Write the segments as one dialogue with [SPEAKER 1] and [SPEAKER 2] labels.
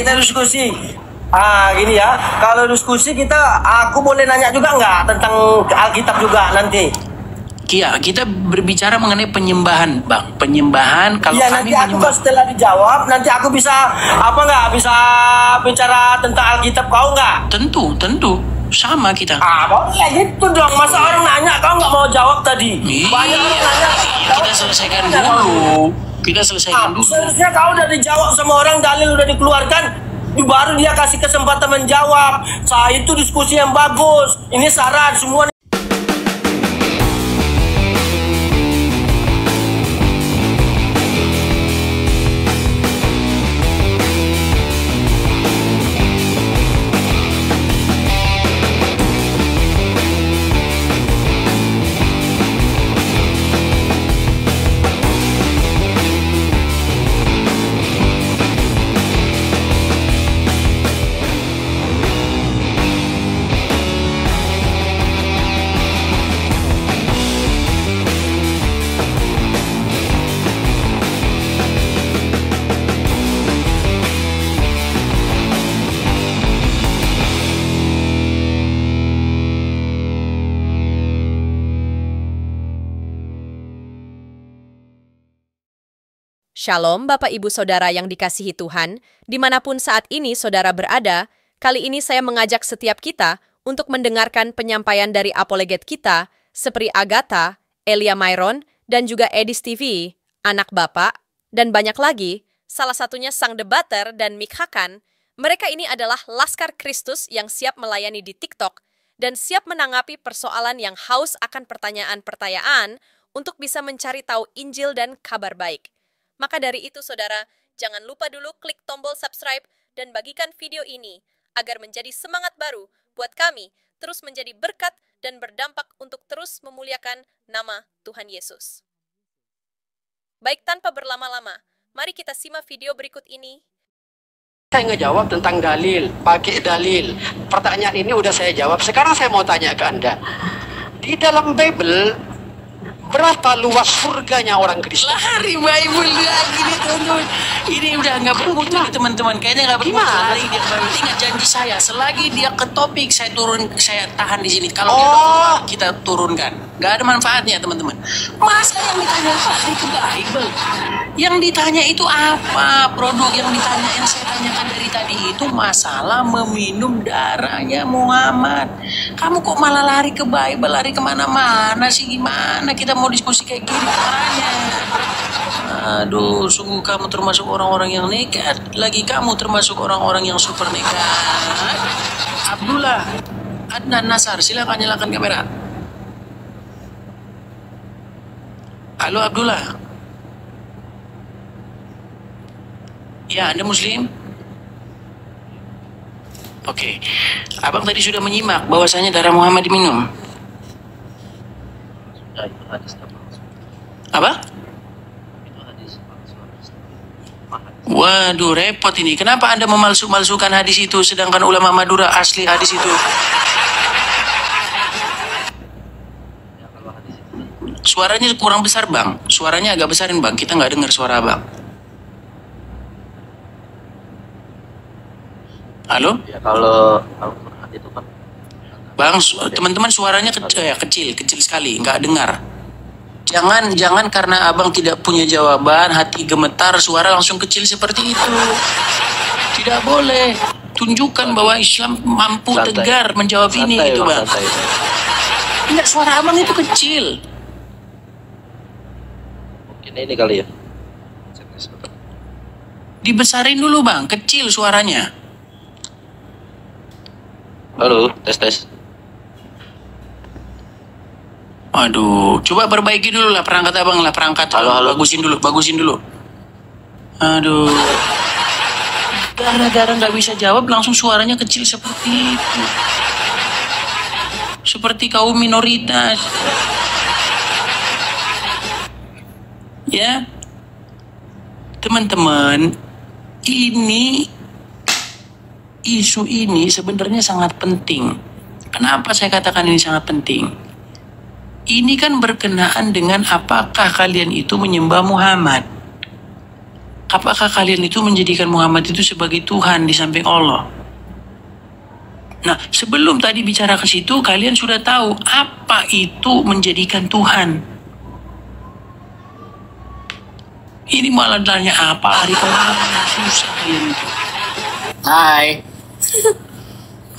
[SPEAKER 1] kita diskusi. Gini ya, kalau diskusi aku boleh nanya juga nggak tentang Alkitab juga nanti?
[SPEAKER 2] Iya, kita berbicara mengenai penyembahan, Bang. Penyembahan, kalau
[SPEAKER 1] ya,
[SPEAKER 2] kami
[SPEAKER 1] nanti aku setelah dijawab, nanti aku bisa bisa bicara tentang Alkitab kau nggak?
[SPEAKER 2] Tentu. Sama kita.
[SPEAKER 1] Ya gitu dong. Masa orang nanya kau nggak mau jawab tadi? Banyak orang nanya.
[SPEAKER 2] Kita selesaikan dulu.
[SPEAKER 1] Seharusnya kau udah dijawab sama orang, dalil udah dikeluarkan, baru dia kasih kesempatan menjawab. Itu diskusi yang bagus. Ini saran semua.
[SPEAKER 3] Shalom Bapak Ibu Saudara yang dikasihi Tuhan, dimanapun saat ini Saudara berada, kali ini saya mengajak setiap kita untuk mendengarkan penyampaian dari apologet kita, seperti Agatha, Elia Myron, dan juga Edis TV, anak Bapak, dan banyak lagi, salah satunya sang debater dan Mick Hakan. Mereka ini adalah Laskar Kristus yang siap melayani di TikTok dan siap menanggapi persoalan yang haus akan pertanyaan-pertanyaan untuk bisa mencari tahu Injil dan kabar baik. Maka dari itu, saudara, jangan lupa dulu klik tombol subscribe dan bagikan video ini agar menjadi semangat baru buat kami terus menjadi berkat dan berdampak untuk terus memuliakan nama Tuhan Yesus. Baik, tanpa berlama-lama, mari kita simak video berikut ini.
[SPEAKER 4] Saya ngejawab tentang dalil, pakai dalil. Pertanyaan ini udah saya jawab. Sekarang saya mau tanya ke Anda. Di dalam Bible, berapa luas surganya orang Kristen?
[SPEAKER 2] Lari Bible lagi nih teman-teman. Ini udah nggak bermutu nih teman-teman. Kayaknya nggak bermutu. Lari dia ke Bible. Ingat janji saya, selagi dia ke topik saya tahan di sini. Kalau dia keluar, kita turunkan. Nggak ada manfaatnya teman-teman. Masa yang ditanya lari ke Bible? Yang ditanya itu apa? Produk yang saya tanyakan dari tadi itu masalah meminum darahnya Muhammad. Kamu kok malah lari ke Bible, lari kemana-mana sih? Gimana kita mau diskusi kayak gini caranya? Aduh, sungguh kamu termasuk orang-orang yang nekat. Lagi kamu termasuk orang-orang yang super nekat. Abdullah Adnan Nasar, silakan nyalakan kamera. Halo Abdullah. Ya, Anda Muslim? Oke. Abang tadi sudah menyimak bahwasanya darah Muhammad diminum. Apa? Waduh, repot ini. Kenapa Anda memalsu-malsukan hadis itu sedangkan ulama Madura asli hadis itu? Suaranya kurang besar, Bang. Suaranya agak besarin, Bang. Kita nggak dengar suara Abang. Halo?
[SPEAKER 5] Ya kalau Al-Quran itu kan
[SPEAKER 2] Bang, teman-teman suaranya kecil sekali, nggak dengar. Jangan karena abang tidak punya jawaban, hati gemetar, suara langsung kecil seperti itu. Tidak boleh. Tunjukkan bahwa Islam mampu tegar menjawab ini, gitu Bang. Enggak, suara abang itu kecil.
[SPEAKER 5] Mungkin ini kali ya.
[SPEAKER 2] Dibesarin dulu Bang, kecil suaranya.
[SPEAKER 5] Halo, tes.
[SPEAKER 2] Waduh, coba perbaiki dulu lah perangkat abang lah, perangkat.
[SPEAKER 5] Halo.
[SPEAKER 2] Bagusin dulu. Aduh. Gara-gara nggak bisa jawab langsung suaranya kecil seperti itu. Seperti kaum minoritas. Ya. Teman-teman, isu ini sebenarnya sangat penting. Kenapa saya katakan ini sangat penting? Ini kan berkenaan dengan apakah kalian itu menyembah Muhammad. Apakah kalian itu menjadikan Muhammad itu sebagai Tuhan di samping Allah? Nah, sebelum tadi bicara ke situ, kalian sudah tahu apa itu menjadikan Tuhan. Ini malah tanya apa hari kemana, susah kalian itu.
[SPEAKER 1] Hai.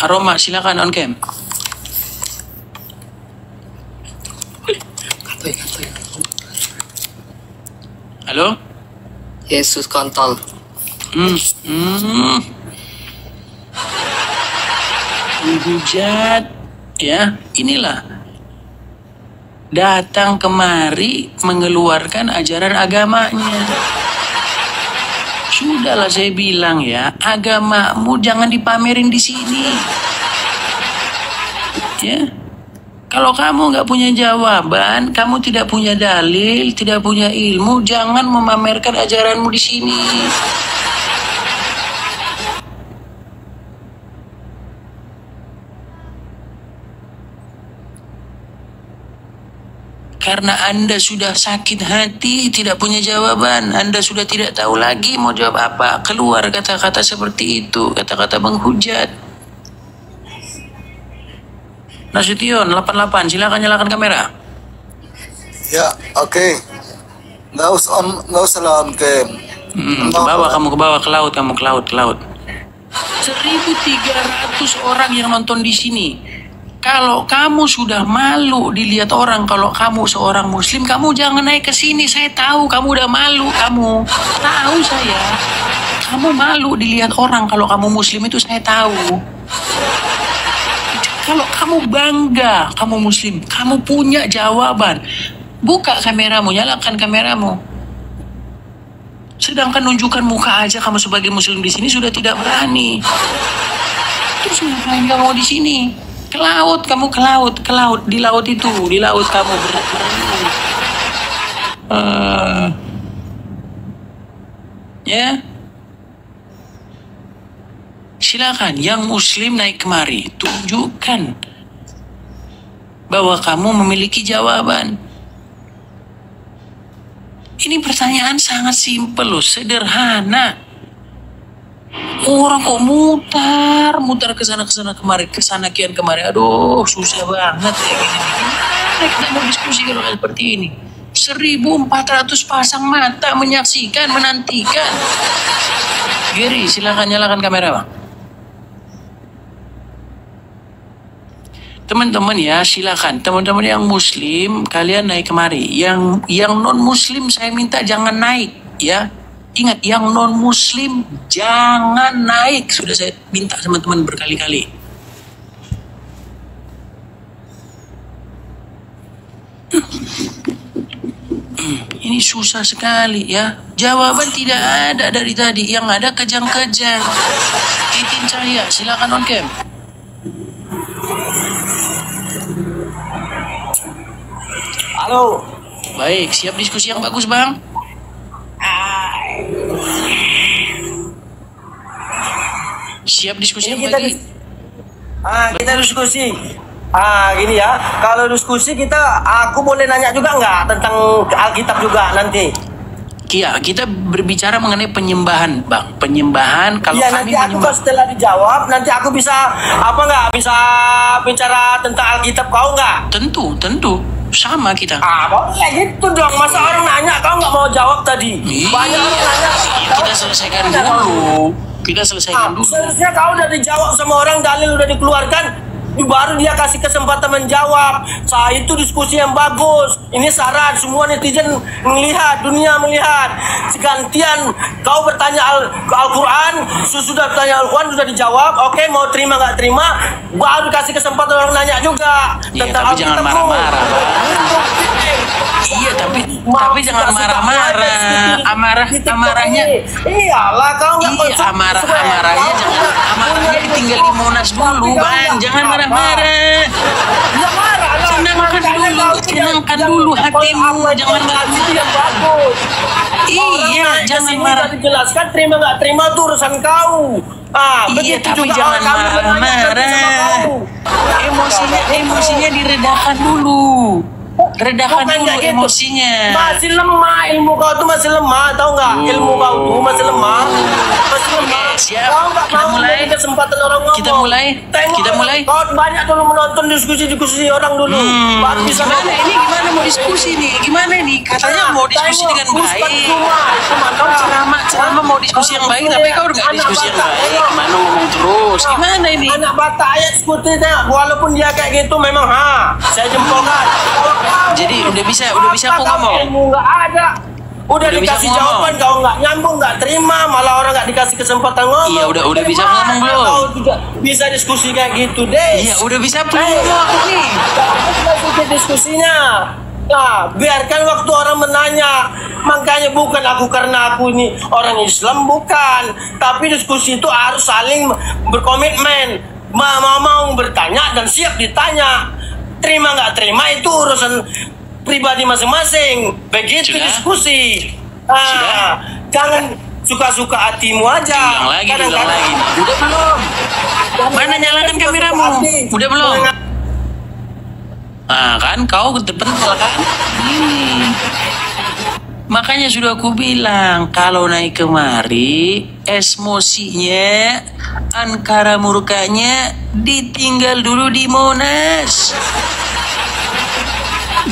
[SPEAKER 2] Aroma, silakan on cam. Halo?
[SPEAKER 1] Yesus kontol.
[SPEAKER 2] Hujat, ya, inilah datang kemari mengeluarkan ajaran agamanya. Sudahlah saya bilang ya, agamamu jangan dipamerin di sini. Ya, kalau kamu nggak punya jawaban, kamu tidak punya dalil, tidak punya ilmu, jangan memamerkan ajaranmu di sini. Karena Anda sudah sakit hati, tidak punya jawaban. Anda sudah tidak tahu lagi mau jawab apa. Keluar kata-kata seperti itu, kata-kata menghujat. Nasution 88, silakan nyalakan kamera.
[SPEAKER 6] Ya, oke. Nggak usah lah on cam.
[SPEAKER 2] Ke bawah kamu, ke bawah, ke laut kamu, ke laut, ke laut. 1.300 orang yang nonton di sini. Kalau kamu sudah malu dilihat orang, kalau kamu seorang muslim, kamu jangan naik ke sini. Saya tahu kamu udah malu, kamu tahu saya. Kamu malu dilihat orang kalau kamu muslim itu saya tahu. Kalau kamu bangga, kamu muslim, kamu punya jawaban. Buka kameramu, nyalakan kameramu. Sedangkan nunjukkan muka aja kamu sebagai muslim di sini sudah tidak berani. Terus ngapain kamu di sini? Ke laut, kamu ke laut, ke laut, di laut itu, di laut kamu berenang. Ya, silakan yang muslim naik kemari, tunjukkan bahwa kamu memiliki jawaban. Ini pertanyaan sangat simpel loh, sederhana. Orang kok mutar ke sana kemari, ke sana kian kemari. Aduh, susah banget ya gini. Gimana kita mau diskusi kalau seperti ini? 1.400 pasang mata menyaksikan, menantikan. Giri, silakan nyalakan kamera, Bang. Teman-teman ya, silakan. Teman-teman yang muslim, kalian naik kemari. Yang non muslim saya minta jangan naik, ya. Ingat, yang non-muslim jangan naik. Sudah saya minta teman-teman berkali-kali. Ini susah sekali ya. Jawaban tidak ada dari tadi. Yang ada kejang-kejang. Titin Cahaya, silakan on cam.
[SPEAKER 1] Halo.
[SPEAKER 2] Baik, siap diskusi yang bagus, Bang? Siap diskusi yang bagus.
[SPEAKER 1] Kita diskusi. Gini ya. Kalau diskusi aku boleh nanya juga nggak tentang Alkitab juga nanti?
[SPEAKER 2] Iya, kita berbicara mengenai penyembahan, Bang. Penyembahan, kalau
[SPEAKER 1] ya,
[SPEAKER 2] kami
[SPEAKER 1] nanti aku setelah dijawab, nanti aku bisa bisa bicara tentang Alkitab kau nggak?
[SPEAKER 2] Tentu. Sama kita.
[SPEAKER 1] Ya gitu dong. Masa orang nanya kau nggak mau jawab tadi? Banyak orang nanya.
[SPEAKER 2] Kita selesaikan dulu.
[SPEAKER 1] Seharusnya kau udah dijawab sama orang, dalil udah dikeluarkan, baru dia kasih kesempatan menjawab. Itu diskusi yang bagus. Ini saran, semua netizen melihat, dunia melihat. Segantian kau bertanya Al-Quran, sudah bertanya Al-Quran, sudah dijawab. Oke, mau terima nggak terima, baru kasih kesempatan orang nanya juga.
[SPEAKER 2] Iya, tapi jangan marah-marah. Iya, tapi jangan marah-marah. Amarahnya.
[SPEAKER 1] Iyalah, kau nggak
[SPEAKER 2] amarahnya jangan. Amarahnya ditinggal di Monas dulu, Bang. Jangan marah-marah.
[SPEAKER 1] Ya marah.
[SPEAKER 2] Tenangkan dulu hatimu. Jangan marah-marah. Iya, jangan marah.
[SPEAKER 1] Dijelaskan terima nggak terima itu urusan kau.
[SPEAKER 2] Iya, tapi jangan marah-marah. Emosinya diredakan dulu. Redakan
[SPEAKER 1] Bukan
[SPEAKER 2] dulu
[SPEAKER 1] kayak gitu.
[SPEAKER 2] emosinya.
[SPEAKER 1] Masih lemah, ilmu kau tuh masih lemah, tahu nggak? Ilmu kau tuh masih lemah, masih lemah.
[SPEAKER 2] Siap.
[SPEAKER 1] Kau nggak
[SPEAKER 2] Kita
[SPEAKER 1] mau
[SPEAKER 2] mulai.
[SPEAKER 1] memberi kesempatan orang ngomong.
[SPEAKER 2] Kita mulai.
[SPEAKER 1] Tengok,
[SPEAKER 2] Kita mulai.
[SPEAKER 1] Kau banyak dulu menonton diskusi orang dulu, baru bisa
[SPEAKER 2] Gimana
[SPEAKER 1] ngomong.
[SPEAKER 2] ini? Gimana mau diskusi nih? Gimana nih? Katanya mau diskusi
[SPEAKER 1] Tengok,
[SPEAKER 2] dengan
[SPEAKER 1] Ustaz
[SPEAKER 2] baik.
[SPEAKER 1] Zuma, itu
[SPEAKER 2] Kau ceramah mau diskusi yang baik, tapi kau nggak
[SPEAKER 1] Anak
[SPEAKER 2] diskusi yang
[SPEAKER 1] Batak,
[SPEAKER 2] baik.
[SPEAKER 1] tengok.
[SPEAKER 2] Gimana ngomong terus? Gimana ini?
[SPEAKER 1] Anak Batak ayat seperti itu, walaupun dia kayak gitu memang saya jempolkan.
[SPEAKER 2] Jadi udah bisa aku ngomong.
[SPEAKER 1] Ilmu nggak ada. Udah
[SPEAKER 2] Udah bisa
[SPEAKER 1] dikasih
[SPEAKER 2] aku ngomong.
[SPEAKER 1] jawaban, kau nggak nyambung, nggak terima, malah orang nggak dikasih kesempatan ngomong.
[SPEAKER 2] Iya, udah bisa
[SPEAKER 1] Gimana
[SPEAKER 2] ngomong belum?
[SPEAKER 1] Kau tidak bisa diskusi kayak gitu deh.
[SPEAKER 2] Iya, udah bisa belum ngomong aku nih?
[SPEAKER 1] Ikut diskusinya. Nah, biarkan waktu orang menanya. Makanya bukan aku karena aku ini orang Islam, bukan. Tapi diskusi itu harus saling berkomitmen. Mau bertanya dan siap ditanya. Terima nggak terima itu urusan pribadi masing-masing. Begitu
[SPEAKER 2] Sudah?
[SPEAKER 1] diskusi.
[SPEAKER 2] Sudah?
[SPEAKER 1] Jangan suka-suka hatimu aja.
[SPEAKER 2] Diulang lagi. Udah belum? Mana nyalakan kameramu? Udah belum? Ah kan kau terpental kan? Ini. Makanya sudah aku bilang kalau naik kemari emosinya, ankara murkanya ditinggal dulu di Monas.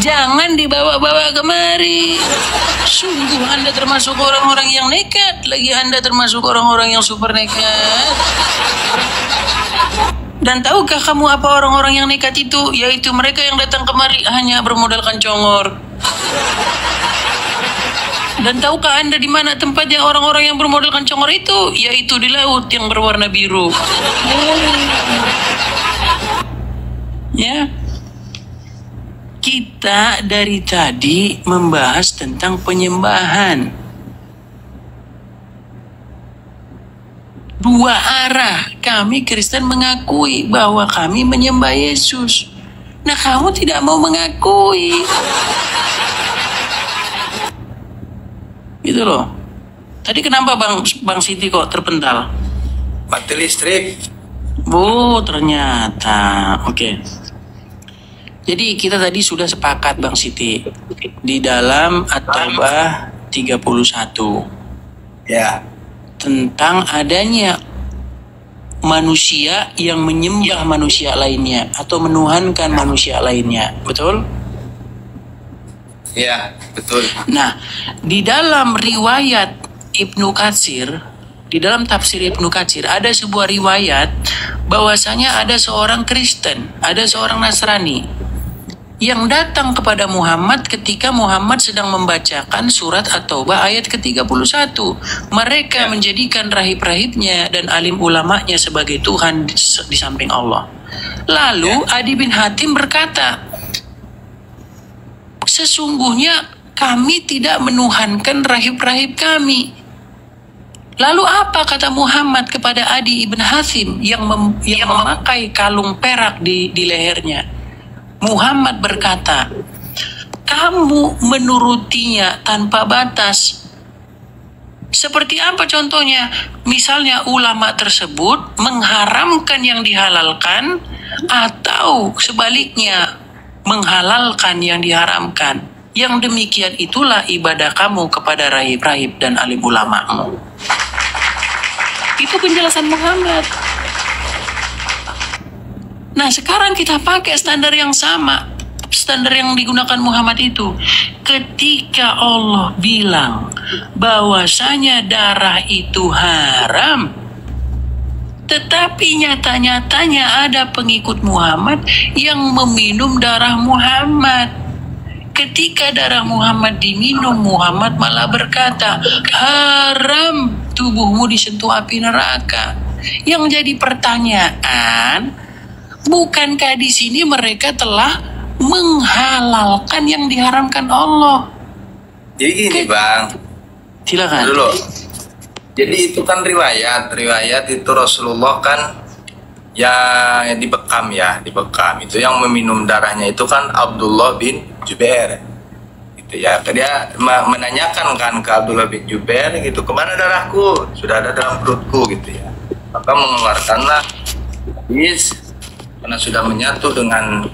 [SPEAKER 2] Jangan dibawa-bawa kemari. Sungguh Anda termasuk orang-orang yang nekat. Lagi Anda termasuk orang-orang yang super nekat. Dan tahukah kamu apa orang-orang yang nekat itu? Yaitu mereka yang datang kemari hanya bermodalkan congor. Dan tahukah Anda di mana tempatnya orang-orang yang bermodalkan congor itu? Yaitu di laut yang berwarna biru. Ya. Kita dari tadi membahas tentang penyembahan. Dua arah. Kami Kristen mengakui bahwa kami menyembah Yesus. Nah, kamu tidak mau mengakui. Gitu loh. Tadi kenapa Bang Siti kok terpental?
[SPEAKER 6] Mati listrik.
[SPEAKER 2] Oh, ternyata. Oke. Jadi kita tadi sudah sepakat Bang Siti di dalam At-Taubah 31.
[SPEAKER 6] Ya.
[SPEAKER 2] Tentang adanya manusia yang menyembah manusia lainnya atau menuhankan manusia lainnya, betul?
[SPEAKER 6] Ya, betul.
[SPEAKER 2] Nah, di dalam riwayat Ibnu Katsir, di dalam tafsir Ibnu Katsir ada sebuah riwayat bahwasanya ada seorang Kristen, ada seorang Nasrani yang datang kepada Muhammad ketika Muhammad sedang membacakan surat At-Taubah ayat ke-31. Mereka menjadikan rahib-rahibnya dan alim ulamanya sebagai Tuhan di samping Allah. Lalu Adi bin Hatim berkata, sesungguhnya kami tidak menuhankan rahib-rahib kami. Lalu apa kata Muhammad kepada Adi ibn Hatim yang memakai kalung perak di lehernya? Muhammad berkata, kamu menurutinya tanpa batas. Seperti apa contohnya? Misalnya ulama tersebut mengharamkan yang dihalalkan atau sebaliknya menghalalkan yang diharamkan. Yang demikian itulah ibadah kamu kepada rahib-rahib dan alim ulamamu. Itu penjelasan Muhammad. Nah, sekarang kita pakai standar yang sama. Standar yang digunakan Muhammad itu. Ketika Allah bilang bahwasanya darah itu haram, tetapi nyata-nyatanya ada pengikut Muhammad yang meminum darah Muhammad. Ketika darah Muhammad diminum, Muhammad malah berkata, haram tubuhmu disentuh api neraka. Yang jadi pertanyaan, bukankah di sini mereka telah menghalalkan yang diharamkan Allah?
[SPEAKER 6] Jadi gini Bang,
[SPEAKER 2] Silakan.
[SPEAKER 6] dulu. Jadi itu kan riwayat itu Rasulullah kan yang dibekam itu yang meminum darahnya itu kan Abdullah bin Jubair gitu ya. Dia menanyakan kan ke Abdullah bin Jubair gitu, kemana darahku? Sudah ada dalam perutku gitu ya. Maka mengeluarkanlah hadis karena sudah menyatu dengan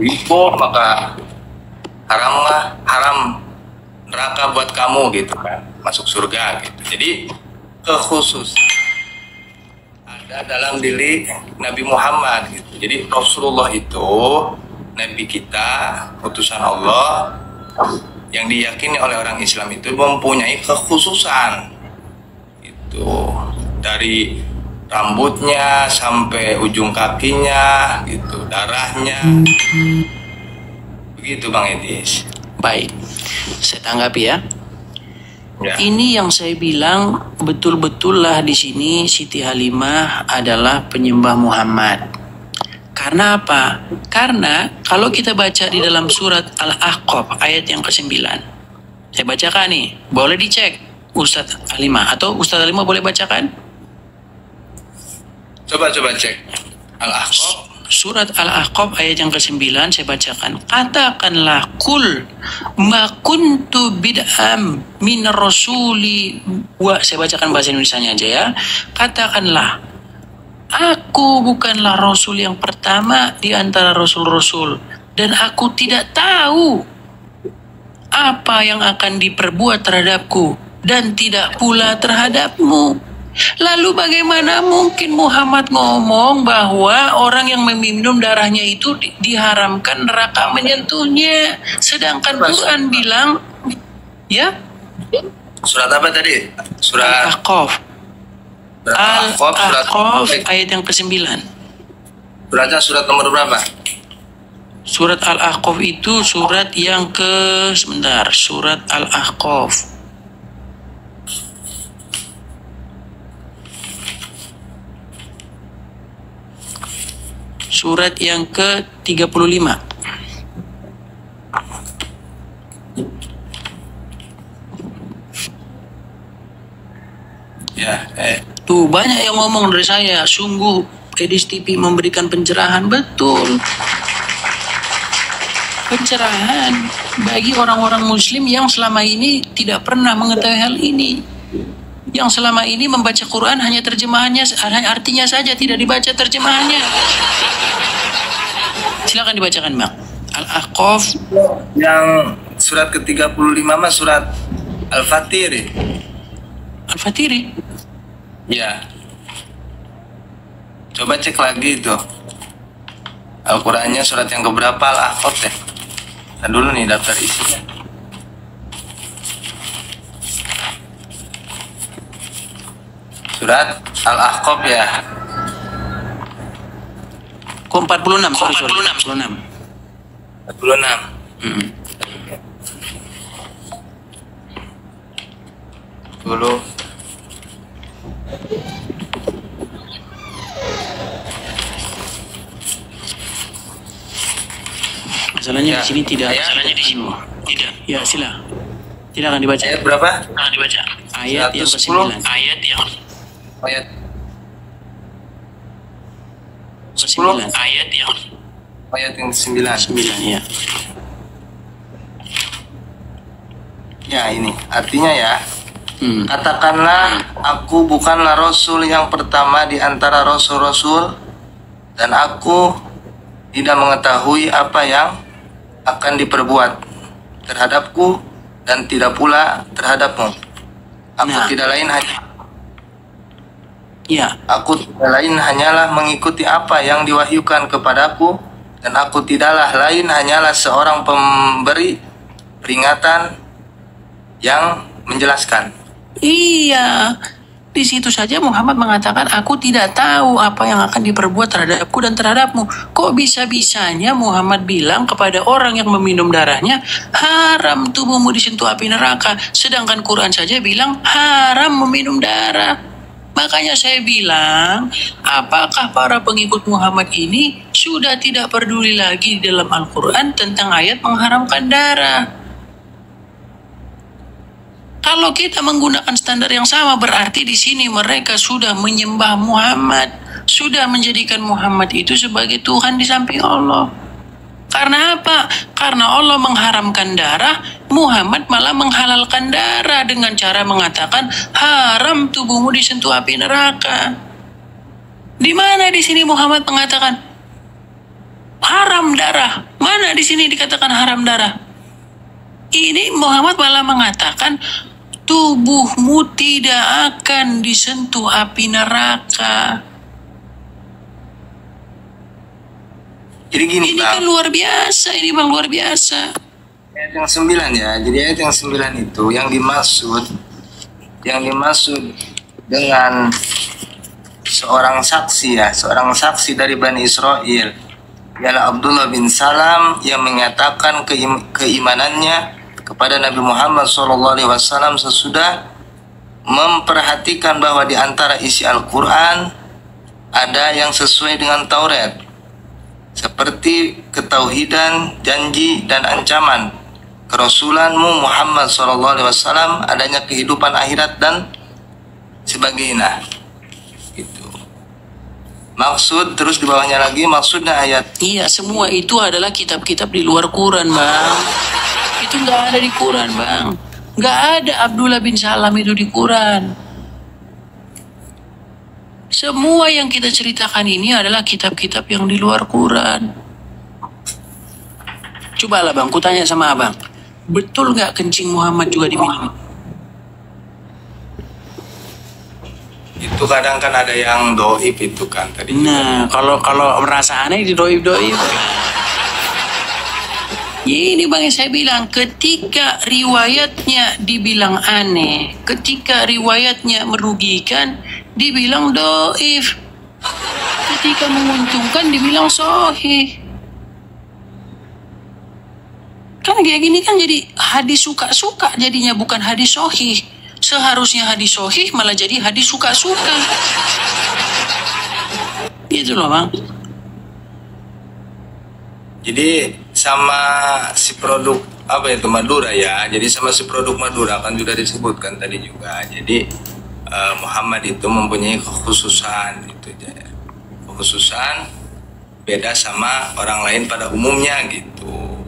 [SPEAKER 6] wipo, maka haram neraka buat kamu gitu kan, masuk surga gitu. Jadi kekhususan ada dalam diri Nabi Muhammad gitu. Jadi Rasulullah itu Nabi kita, utusan Allah yang diyakini oleh orang Islam itu mempunyai kekhususan itu, dari rambutnya sampai ujung kakinya gitu, darahnya begitu Bang Edis.
[SPEAKER 2] Baik, saya tanggapi ya.
[SPEAKER 6] Ya.
[SPEAKER 2] Ini yang saya bilang betul-betul lah di sini Siti Halimah adalah penyembah Muhammad. Karena apa? Karena kalau kita baca di dalam surat Al-Ahqaf ayat yang ke-9. Saya bacakan nih, boleh dicek Ustadz Halimah, atau Ustadz Halimah boleh bacakan?
[SPEAKER 6] Coba cek Al-Ahqaf.
[SPEAKER 2] Surat Al-Ahqaf ayat yang ke-9 saya bacakan. Katakanlah kul ma kuntu bid'am min rasuli wa, saya bacakan bahasa Indonesianya aja ya. Katakanlah, aku bukanlah rasul yang pertama di antara rasul-rasul, dan aku tidak tahu apa yang akan diperbuat terhadapku dan tidak pula terhadapmu. Lalu bagaimana mungkin Muhammad ngomong bahwa orang yang meminum darahnya itu diharamkan neraka menyentuhnya, sedangkan Quran bilang, ya?
[SPEAKER 6] Surat apa tadi? Surat
[SPEAKER 2] Al-Ahqaf. Al-Ahqaf ayat yang ke-9.
[SPEAKER 6] Suratnya surat nomor berapa?
[SPEAKER 2] Surat Al-Ahqaf itu surat yang surat Al-Ahqaf. Surat yang ke-35.
[SPEAKER 6] Ya,
[SPEAKER 2] Tuh banyak yang ngomong dari saya, sungguh Edis TV memberikan pencerahan, betul. Pencerahan bagi orang-orang muslim yang selama ini tidak pernah mengetahui hal ini. Yang selama ini membaca Quran hanya terjemahannya, artinya saja, tidak dibaca terjemahannya. Silakan dibacakan Bang. Al-Ahqaf
[SPEAKER 6] yang surat ke-35 mah surat Al-Fatiri.
[SPEAKER 2] Al-Fatiri.
[SPEAKER 6] Ya. Coba cek lagi itu. Al-Qur'annya surat yang keberapa Al-Ahqaf deh. Nah, dulu nih daftar isinya. Surat Al-Ahqaf ya.
[SPEAKER 2] Kok 46? Sorry. 46.
[SPEAKER 6] 46. Dulu.
[SPEAKER 2] Masalahnya
[SPEAKER 6] Ya.
[SPEAKER 2] di sini tidak.
[SPEAKER 6] Masalahnya
[SPEAKER 2] di sini tidak. Ya, sila. Tidak akan dibaca.
[SPEAKER 6] Ayat berapa?
[SPEAKER 2] Akan dibaca. Ayat yang
[SPEAKER 6] 110.
[SPEAKER 2] ke-9. Ayat yang
[SPEAKER 6] Ayat
[SPEAKER 2] ke-9.
[SPEAKER 6] 10.
[SPEAKER 2] Ayat yang
[SPEAKER 6] ayat yang 9.
[SPEAKER 2] 9 ya.
[SPEAKER 6] Ya, ini artinya ya. Katakanlah, aku bukanlah rasul yang pertama di antara rasul-rasul, dan aku tidak mengetahui apa yang akan diperbuat terhadapku dan tidak pula terhadapmu. Aku
[SPEAKER 2] Nah.
[SPEAKER 6] tidak lain hanya
[SPEAKER 2] Ya,
[SPEAKER 6] Aku tidak lain hanyalah mengikuti apa yang diwahyukan kepadaku, dan aku tidaklah lain hanyalah seorang pemberi peringatan yang menjelaskan.
[SPEAKER 2] iya. Di situ saja Muhammad mengatakan, aku tidak tahu apa yang akan diperbuat terhadapku dan terhadapmu. Kok bisa-bisanya Muhammad bilang kepada orang yang meminum darahnya, haram tubuhmu disentuh api neraka. Sedangkan Quran saja bilang, haram meminum darah. Makanya saya bilang, apakah para pengikut Muhammad ini sudah tidak peduli lagi di dalam Al-Quran tentang ayat mengharamkan darah? Kalau kita menggunakan standar yang sama, berarti di sini mereka sudah menyembah Muhammad, sudah menjadikan Muhammad itu sebagai Tuhan di samping Allah. Karena apa? Karena Allah mengharamkan darah, Muhammad malah menghalalkan darah dengan cara mengatakan haram tubuhmu disentuh api neraka. Di mana di sini Muhammad mengatakan haram darah? Mana di sini dikatakan haram darah? Ini Muhammad malah mengatakan tubuhmu tidak akan disentuh api neraka.
[SPEAKER 6] Jadi gini,
[SPEAKER 2] Ini
[SPEAKER 6] Bang.
[SPEAKER 2] kan luar biasa, ini Bang, luar biasa.
[SPEAKER 6] Ayat yang 9 ya. Jadi ayat yang 9 itu yang dimaksud dengan seorang saksi ya, seorang saksi dari Bani Israel ialah Abdullah bin Salam yang menyatakan keimanannya kepada Nabi Muhammad SAW sesudah memperhatikan bahwa di antara isi Al-Quran ada yang sesuai dengan Taurat, seperti ketauhidan, janji, dan ancaman kerasulanmu Muhammad SAW, adanya kehidupan akhirat dan sebagainya. Itu maksud. Terus di bawahnya lagi maksudnya ayat.
[SPEAKER 2] Iya, semua itu adalah kitab-kitab di luar Quran, Bang. Itu nggak ada di Quran, Bang. Nggak ada Abdullah bin Salam itu di Quran. Semua yang kita ceritakan ini adalah kitab-kitab yang di luar Quran. Cobalah Bang, kutanya sama Abang. Betul nggak kencing Muhammad juga diminum?
[SPEAKER 6] Itu kadang kan ada yang doib itu kan tadi.
[SPEAKER 2] Nah, kalau merasa aneh di doib-doib. Ini Bang yang saya bilang, ketika riwayatnya dibilang aneh, ketika riwayatnya merugikan, dibilang doif. Ketika menguntungkan, dibilang sahih. Kan kayak gini kan jadi hadis suka-suka jadinya, bukan hadis sahih. Seharusnya hadis sahih malah jadi hadis suka-suka. Gitu loh Bang.
[SPEAKER 6] Jadi sama si produk apa itu Madura ya. Jadi sama si produk Madura kan sudah disebutkan tadi juga. Jadi Muhammad itu mempunyai kekhususan gitu ya. Kekhususan beda sama orang lain pada umumnya gitu.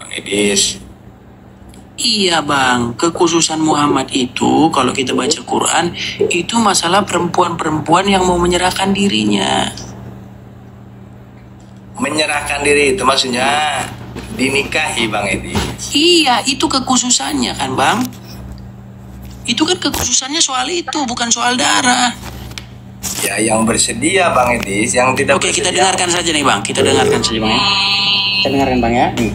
[SPEAKER 6] Bang Edis.
[SPEAKER 2] Iya Bang, kekhususan Muhammad itu kalau kita baca Quran itu masalah perempuan-perempuan yang mau menyerahkan dirinya.
[SPEAKER 6] Menyerahkan diri itu maksudnya dinikahi Bang Edis.
[SPEAKER 2] Iya, itu kekhususannya kan Bang. Itu kan kekhususannya soal itu, bukan soal darah.
[SPEAKER 6] Ya yang bersedia Bang Edis, yang tidak
[SPEAKER 2] Oke, kita
[SPEAKER 6] bersedia.
[SPEAKER 2] dengarkan saja nih Bang. Kita dengarkan saja Bang ya. Kita dengarkan Bang ya.
[SPEAKER 7] Di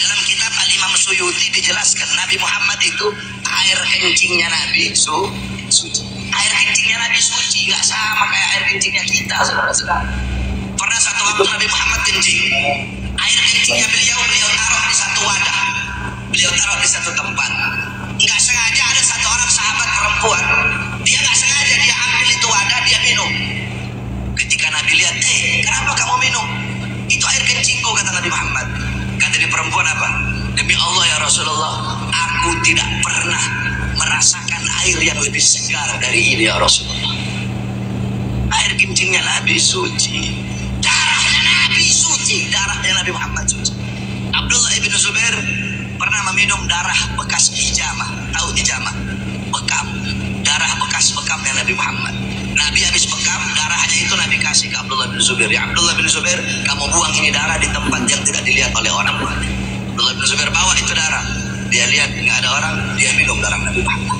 [SPEAKER 7] dalam kitab Al-Imam Suyuti dijelaskan Nabi Muhammad itu air kencingnya Nabi suci. Air kencingnya Nabi suci, nggak sama kayak air kencingnya kita, saudara-saudara. Pernah satu waktu Nabi Muhammad kencing, air kencingnya beliau taruh di satu wadah, beliau taruh di satu tempat. Nggak sengaja ada satu orang sahabat perempuan, dia nggak sengaja dia ambil itu wadah, dia minum. Ketika Nabi lihat, kenapa kamu minum? Itu air kencingku, kata Nabi Muhammad. Kata di perempuan apa? Demi Allah ya Rasulullah, aku tidak pernah merasakan air yang lebih segar dari ini ya Rasulullah. Air kencingnya Nabi suci, darahnya Nabi suci, darahnya Nabi Muhammad suci. Abdullah ibn Zubair pernah meminum darah bekas hijamah. Tahu hijamah? Bekam. Darah bekas bekamnya Nabi Muhammad. Nabi habis bekam, darahnya itu Nabi kasih ke Abdullah bin Zubair. Ya Abdullah bin Zubair, kamu buang ini darah di tempat yang tidak dilihat oleh orang. Abdullah bin Zubair bawa itu darah. Dia lihat nggak ada orang, dia minum darah Nabi Muhammad.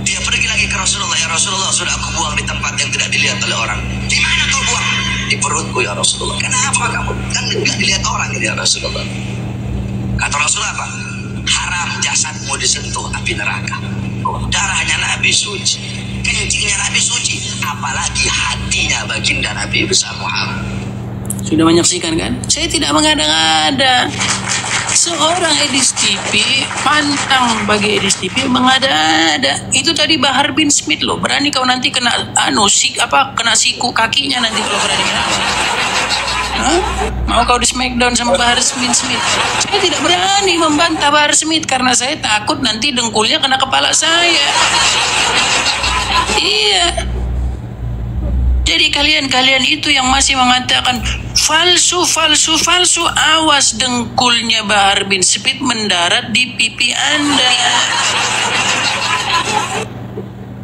[SPEAKER 7] Dia pergi lagi ke Rasulullah, ya Rasulullah, sudah aku buang di tempat yang tidak dilihat oleh orang. Di mana kau buang? Di perutku ya Rasulullah. Kenapa kamu? Kan nggak dilihat orang ini ya Rasulullah. Kata Rasulullah apa? Haram jasadmu disentuh api neraka. Darahnya Nabi suci, kencingnya Nabi suci, apalagi hatinya baginda Nabi besar Muhammad.
[SPEAKER 2] Sudah menyaksikan kan? Saya tidak mengada-ngada. Seorang Edis TV, pantang bagi Edis TV mengada-ada. Itu tadi Bahar bin Smith loh. Berani kau nanti kena kena siku kakinya nanti kalau berani. Hah? Mau kau di Smackdown sama Bahar bin Smith? Saya tidak berani membantah Bahar Smith karena saya takut nanti dengkulnya kena kepala saya. Iya. Jadi kalian itu yang masih mengatakan falsu, awas dengkulnya Bahar bin Smith mendarat di pipi Anda.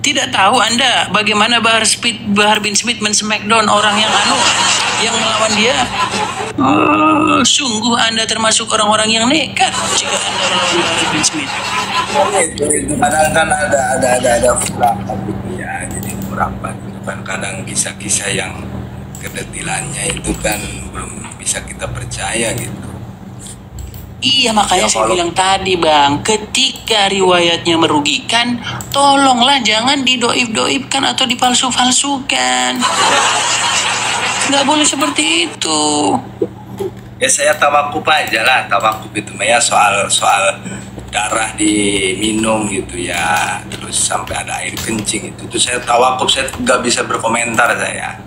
[SPEAKER 2] Tidak tahu Anda bagaimana Bahar bin Smith men-smackdown orang yang melawan dia? Oh, sungguh Anda termasuk orang-orang yang nekat jika Anda melawan Bahar bin Smith.
[SPEAKER 6] Itu kadang kan ada khurafat gitu ya, jadi khurafat itu kan kadang kisah-kisah yang kedetilannya itu kan belum bisa kita percaya gitu.
[SPEAKER 2] Iya, makanya saya bilang tadi Bang, ketika riwayatnya merugikan, tolonglah jangan didoib-doibkan atau dipalsu-falsukan. Nggak boleh seperti itu.
[SPEAKER 6] Ya saya tawakuf aja lah, tawakuf itu ya soal darah diminum gitu ya, terus sampai ada air kencing itu saya tawakuf, saya nggak bisa berkomentar saya.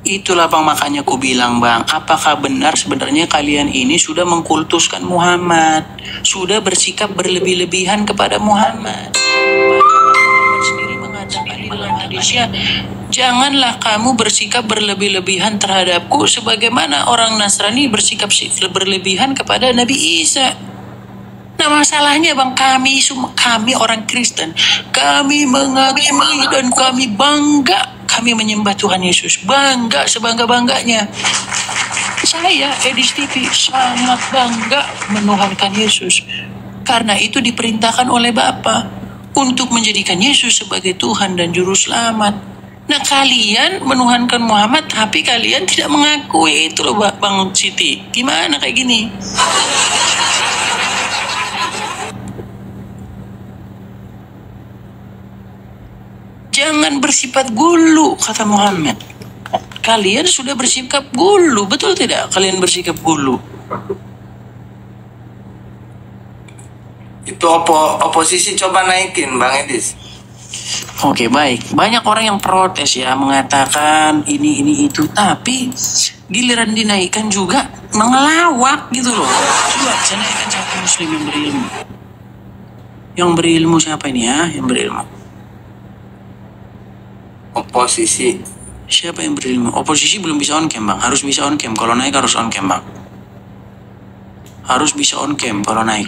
[SPEAKER 2] Itulah Bang, makanya ku bilang Bang, apakah benar sebenarnya kalian ini sudah mengkultuskan Muhammad, sudah bersikap berlebih-lebihan kepada Muhammad? Muhammad sendiri mengatakan di dalam hadisnya, janganlah kamu bersikap berlebih-lebihan terhadapku sebagaimana orang Nasrani bersikap berlebihan kepada Nabi Isa. Nah masalahnya Bang, kami orang Kristen, kami mengagumi dan kami bangga, kami menyembah Tuhan Yesus, bangga sebangga-bangganya. Saya, Edis TV, sangat bangga menuhankan Yesus. Karena itu diperintahkan oleh Bapa untuk menjadikan Yesus sebagai Tuhan dan Juru Selamat. Nah kalian menuhankan Muhammad, tapi kalian tidak mengakui itu loh Bang Siti. Gimana kayak gini? Jangan bersifat gulu, kata Muhammad. Kalian sudah bersikap gulu, betul tidak? Kalian bersikap gulu.
[SPEAKER 6] Itu oposisi coba naikin Bang Edis.
[SPEAKER 2] Oke, baik. Banyak orang yang protes ya, mengatakan ini itu, tapi giliran dinaikkan juga mengelawak gitu loh. Coba saya naikkan satu muslim yang berilmu. Yang berilmu siapa ini ya? Yang berilmu.
[SPEAKER 6] Oposisi.
[SPEAKER 2] Siapa yang berilmu? Oposisi belum bisa on cam Bang. Harus bisa on cam. Kalau naik harus on cam Bang. Harus bisa on cam kalau naik.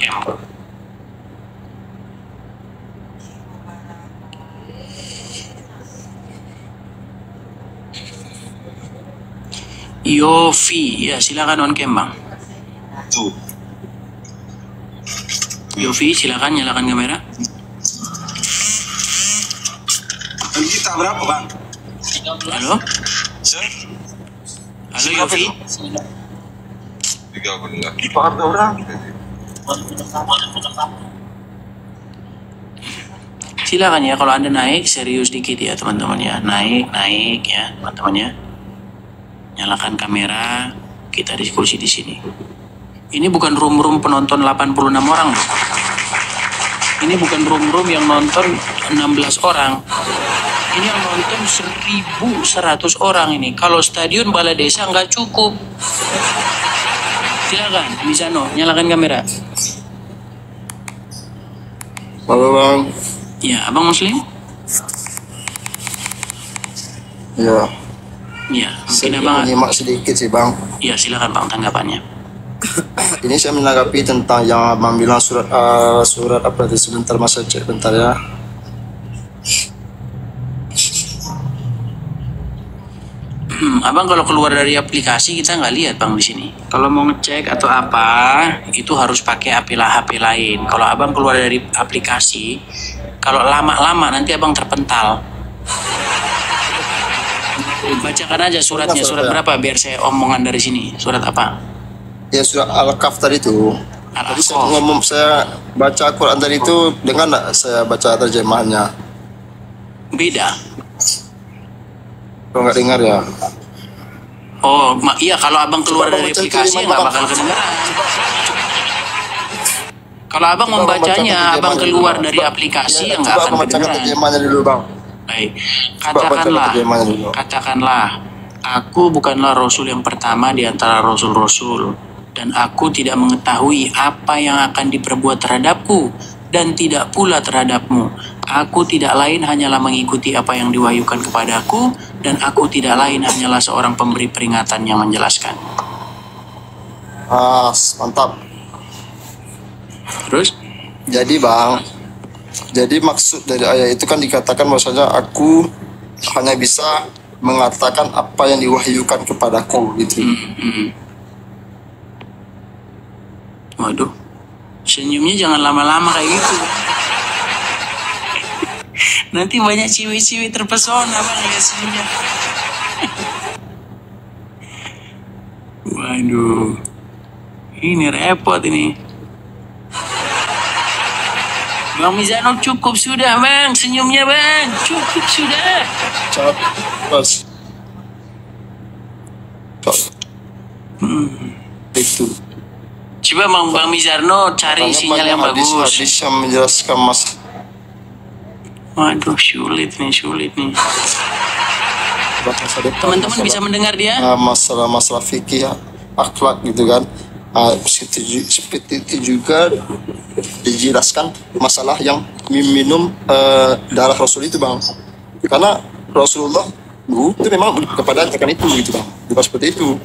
[SPEAKER 2] Yofi, ya silakan on cam Bang. Yofi, silakan nyalakan kamera.
[SPEAKER 8] Kita berapa Bang?
[SPEAKER 2] Halo? Halo Yofi?
[SPEAKER 8] 30. Itu harga orang.
[SPEAKER 2] Silakan ya, kalau Anda naik serius dikit ya teman-teman ya. Naik ya teman-teman ya. Nyalakan kamera, kita diskusi di sini. Ini bukan room penonton 86 orang. Ini bukan room yang nonton 16 orang. Ini yang nonton 1.100 orang ini. Kalau stadion Balai Desa nggak cukup. Silakan, bisa nyalakan kamera.
[SPEAKER 9] Halo Bang.
[SPEAKER 2] Ya, Abang Muslim?
[SPEAKER 9] Ya.
[SPEAKER 2] Ya, mungkin
[SPEAKER 9] Saya
[SPEAKER 2] Abang
[SPEAKER 9] menyimak sedikit sih Bang.
[SPEAKER 2] Ya, silakan Bang tanggapannya.
[SPEAKER 9] Ini saya menanggapi tentang yang Abang bilang surat apa itu, sebentar Mas, saya cek bentar ya.
[SPEAKER 2] Abang kalau keluar dari aplikasi kita nggak lihat Bang di sini. Kalau mau ngecek atau apa, itu harus pakai HP lain. Kalau Abang keluar dari aplikasi, kalau lama-lama nanti Abang terpental. Bacakan aja suratnya, surat berapa biar saya omongan dari sini. Surat apa?
[SPEAKER 9] Ya surat Al-Kahf tadi itu. Tadi saya baca Quran tadi itu dengan nggak saya baca terjemahannya?
[SPEAKER 2] Beda.
[SPEAKER 9] Kalau nggak dengar ya.
[SPEAKER 2] Oh, iya kalau Abang keluar dari aplikasi nggak bakal kedengaran. Kalau Abang membacanya, Abang keluar dari aplikasi yang nggak akan kedengaran.
[SPEAKER 9] Terjemahannya dulu Bang.
[SPEAKER 2] Baik, katakanlah, aku bukanlah Rasul yang pertama di antara Rasul-Rasul, dan aku tidak mengetahui apa yang akan diperbuat terhadapku, dan tidak pula terhadapmu. Aku tidak lain hanyalah mengikuti apa yang diwahyukan kepadaku, dan aku tidak lain hanyalah seorang pemberi peringatan yang menjelaskan.
[SPEAKER 9] Mantap.
[SPEAKER 2] Terus?
[SPEAKER 9] Jadi Bang, Jadi maksud dari ayat itu kan dikatakan bahwasanya aku hanya bisa mengatakan apa yang diwahyukan kepadaku gitu.
[SPEAKER 2] Waduh, senyumnya jangan lama-lama kayak gitu. Nanti banyak ciwi-ciwi terpesona bang ya senyumnya. Waduh, ini repot ini. Bang Mizano cukup sudah bang, senyumnya bang, cukup sudah.
[SPEAKER 9] Pas. Itu.
[SPEAKER 2] Coba Bang Mizarno cari sinyal yang bagus.
[SPEAKER 9] Hadis yang menjelaskan mas.
[SPEAKER 2] Waduh, sulit nih. Teman-teman bisa mendengar dia?
[SPEAKER 9] Masalah fikih, akhlak gitu kan. Seperti itu juga dijelaskan masalah yang minum darah Rasul itu bang. Karena Rasulullah itu memang kepada tekan itu gitu bang. Bukan seperti itu.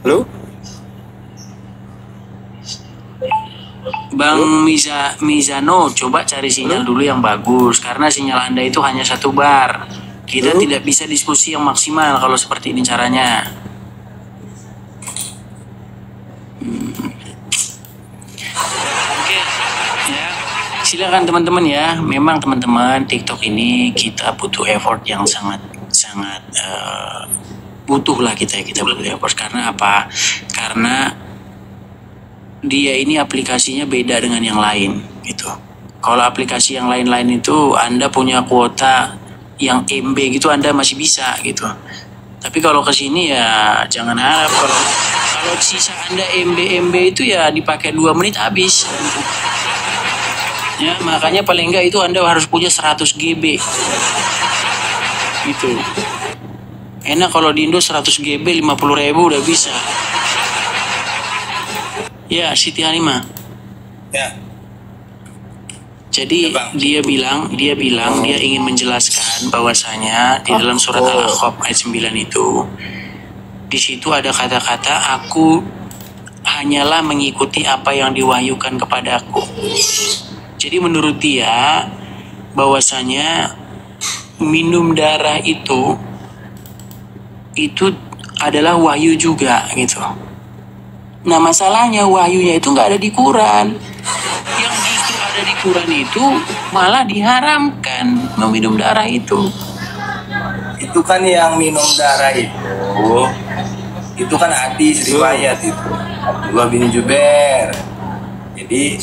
[SPEAKER 9] Halo?
[SPEAKER 2] Bang Mizano, coba cari sinyal dulu yang bagus. Karena sinyal Anda itu hanya 1 bar. Kita tidak bisa diskusi yang maksimal kalau seperti ini caranya. Oke, ya. Silakan teman-teman ya. Memang teman-teman TikTok ini kita butuh effort yang sangat butuh lah kita butuh effort. Karena apa? Karena dia ini aplikasinya beda dengan yang lain gitu. Kalau aplikasi yang lain-lain itu Anda punya kuota yang MB gitu Anda masih bisa gitu. Tapi kalau ke sini ya jangan harap kalau sisa Anda MB itu ya dipakai 2 menit habis. Gitu. Ya, makanya paling enggak itu Anda harus punya 100 GB. Gitu. Enak kalau di Indo 100 GB 50.000 udah bisa. Ya, Siti Halimah.
[SPEAKER 6] Ya.
[SPEAKER 2] Jadi dia bilang dia ingin menjelaskan bahwasanya di dalam surat Al-Ahqaf ayat 9 itu di situ ada kata-kata aku hanyalah mengikuti apa yang diwahyukan kepadaku. Jadi menurut dia bahwasanya minum darah itu adalah wahyu juga gitu. Nah masalahnya wahyunya itu nggak ada di Quran. Yang justru ada di Quran itu malah diharamkan meminum darah itu.
[SPEAKER 6] Itu kan yang minum darah itu kan hadis riwayat itu Abdullah bin Jubair. Jadi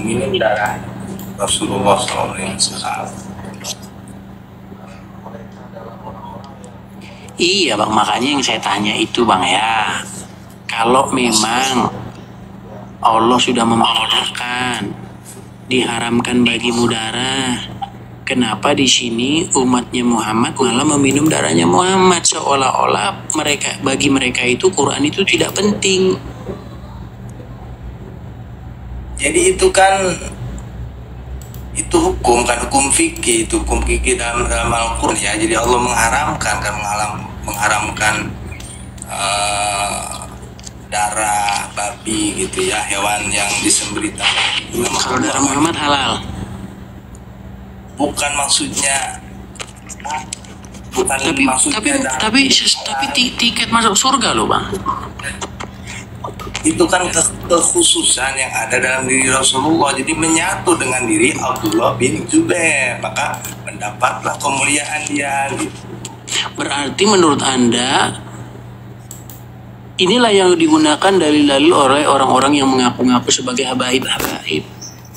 [SPEAKER 6] meminum darah Rasulullah SAW.
[SPEAKER 2] Iya bang, makanya yang saya tanya itu bang ya. Kalau memang Allah sudah memperintahkan diharamkan bagimu darah, kenapa di sini umatnya Muhammad malah meminum darahnya Muhammad seolah-olah bagi mereka itu Quran itu tidak penting.
[SPEAKER 6] Jadi itu hukum fikih, itu hukum fikih dalam Al-Quran ya. Jadi Allah mengharamkan darah babi gitu ya, hewan yang disembelih.
[SPEAKER 2] Kalau darah Muhammad halal.
[SPEAKER 6] Bukan maksudnya.
[SPEAKER 2] Tapi tiket masuk surga loh bang.
[SPEAKER 6] Itu kan kekhususan yang ada dalam diri Rasulullah, jadi menyatu dengan diri Abdullah bin Jubair, maka mendapatlah kemuliaan dia gitu.
[SPEAKER 2] Berarti menurut Anda inilah yang digunakan dalil-dalil oleh orang-orang yang mengaku-ngaku sebagai habaib.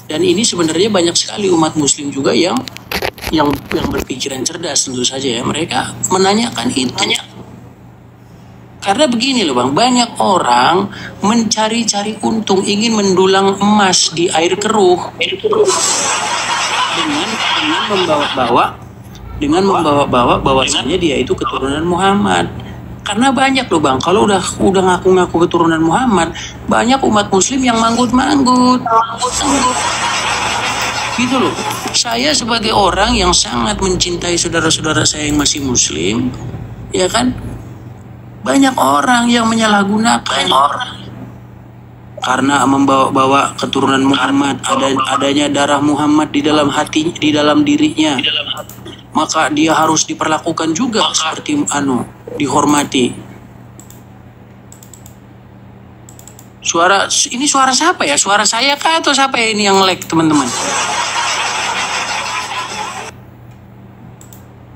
[SPEAKER 2] Dan ini sebenarnya banyak sekali umat muslim juga yang berpikiran cerdas tentu saja ya. Mereka menanyakan itu. Karena begini loh bang, banyak orang mencari-cari untung, ingin mendulang emas di air keruh dengan membawa bahwasanya dia itu keturunan Muhammad. Karena banyak loh bang, kalau udah ngaku-ngaku keturunan Muhammad, banyak umat muslim yang manggut-manggut. Gitu loh. Saya sebagai orang yang sangat mencintai saudara-saudara saya yang masih muslim, ya kan? Banyak orang yang menyalahgunakan karena membawa keturunan Muhammad, adanya darah Muhammad di dalam hati, di dalam dirinya, maka dia harus diperlakukan juga seperti dihormati. Ini suara siapa ya? Suara saya kah atau siapa ya ini yang lag, teman-teman?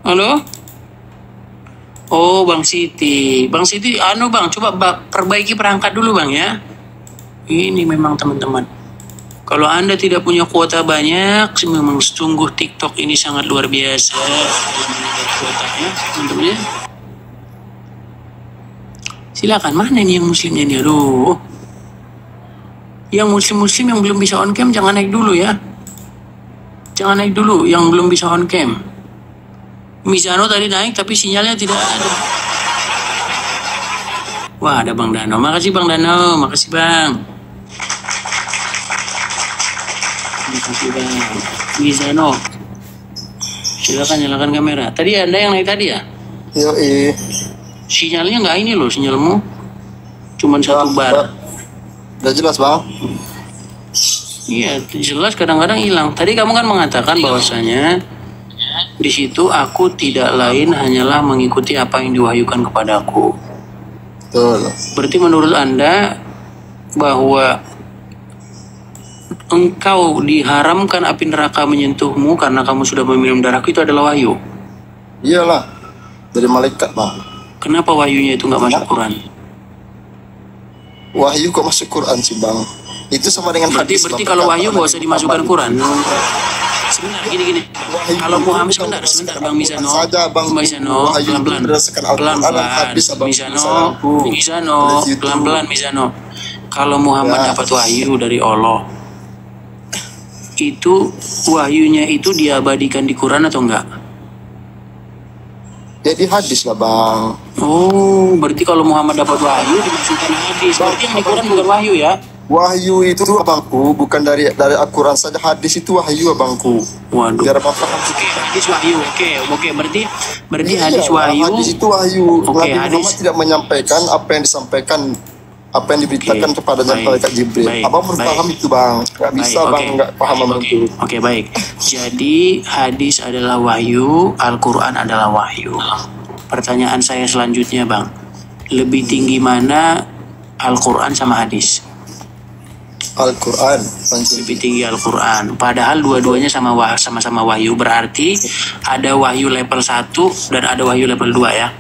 [SPEAKER 2] Halo? Oh, Bang Siti. Bang Siti, Bang, coba perbaiki perangkat dulu, Bang, ya. Ini memang teman-teman. Kalau Anda tidak punya kuota banyak, memang sungguh TikTok ini sangat luar biasa dalam menambah kuotanya, teman-teman ya. Silakan, mana nih yang muslimnya nih? Aduh. Yang muslim-muslim yang belum bisa on cam jangan naik dulu ya. Jangan naik dulu yang belum bisa on cam. Misano tadi naik tapi sinyalnya tidak ada. Wah, ada Bang Dano. Makasih Bang Dano, makasih Bang. Makasih Bang. Misano. Silakan nyalakan kamera. Tadi Anda yang naik tadi ya?
[SPEAKER 9] Yoi.
[SPEAKER 2] Sinyalnya nggak ini loh, sinyalmu. Cuman satu bar.
[SPEAKER 9] Udah jelas Bang?
[SPEAKER 2] Iya, jelas kadang-kadang hilang. Tadi kamu kan mengatakan bahwasanya di situ aku tidak lain hanyalah mengikuti apa yang diwahyukan kepadaku.
[SPEAKER 9] Betul.
[SPEAKER 2] Berarti menurut Anda bahwa engkau diharamkan api neraka menyentuhmu karena kamu sudah meminum darahku itu adalah wahyu?
[SPEAKER 9] Iyalah, dari malaikat Bang.
[SPEAKER 2] Kenapa wahyunya itu nggak masuk Quran?
[SPEAKER 9] Wahyu kok masuk Quran sih Bang? Itu sama dengan
[SPEAKER 2] berarti kalau wahyu nggak usah dimasukkan Quran. Sebentar, gini. Kalau Muhammad sebentar Bang Misano. Pelan-pelan Misano. Kalau Muhammad dapat wahyu dari Allah, itu wahyunya itu diabadikan di Quran atau enggak?
[SPEAKER 9] Jadi hadis lah Bang.
[SPEAKER 2] Oh, berarti kalau Muhammad dapat wahyu dimasukkan hadis. Berarti yang di Quran bukan wahyu ya?
[SPEAKER 9] Wahyu itu abangku bukan dari Al-Quran saja, hadis itu wahyu abangku.
[SPEAKER 2] Waduh.
[SPEAKER 9] Biar abang paham.
[SPEAKER 2] Oke, hadis wahyu. Oke, berarti hadis wahyu.
[SPEAKER 9] Hadis itu wahyu.
[SPEAKER 2] Oke,
[SPEAKER 9] Nabi Muhammad tidak menyampaikan apa yang disampaikan, apa yang diberitakan kepada malaikat Jibril. Abang belum paham itu Bang. Gak bisa Bang nggak paham abang itu.
[SPEAKER 2] Oke, baik. Jadi hadis adalah wahyu, Al-Quran adalah wahyu. Pertanyaan saya selanjutnya Bang, lebih tinggi mana Al-Quran sama hadis?
[SPEAKER 9] Al-Quran
[SPEAKER 2] lebih tinggi Al-Quran. Padahal dua-duanya sama-sama wahyu. Berarti ada wahyu level 1 dan ada wahyu level 2 ya?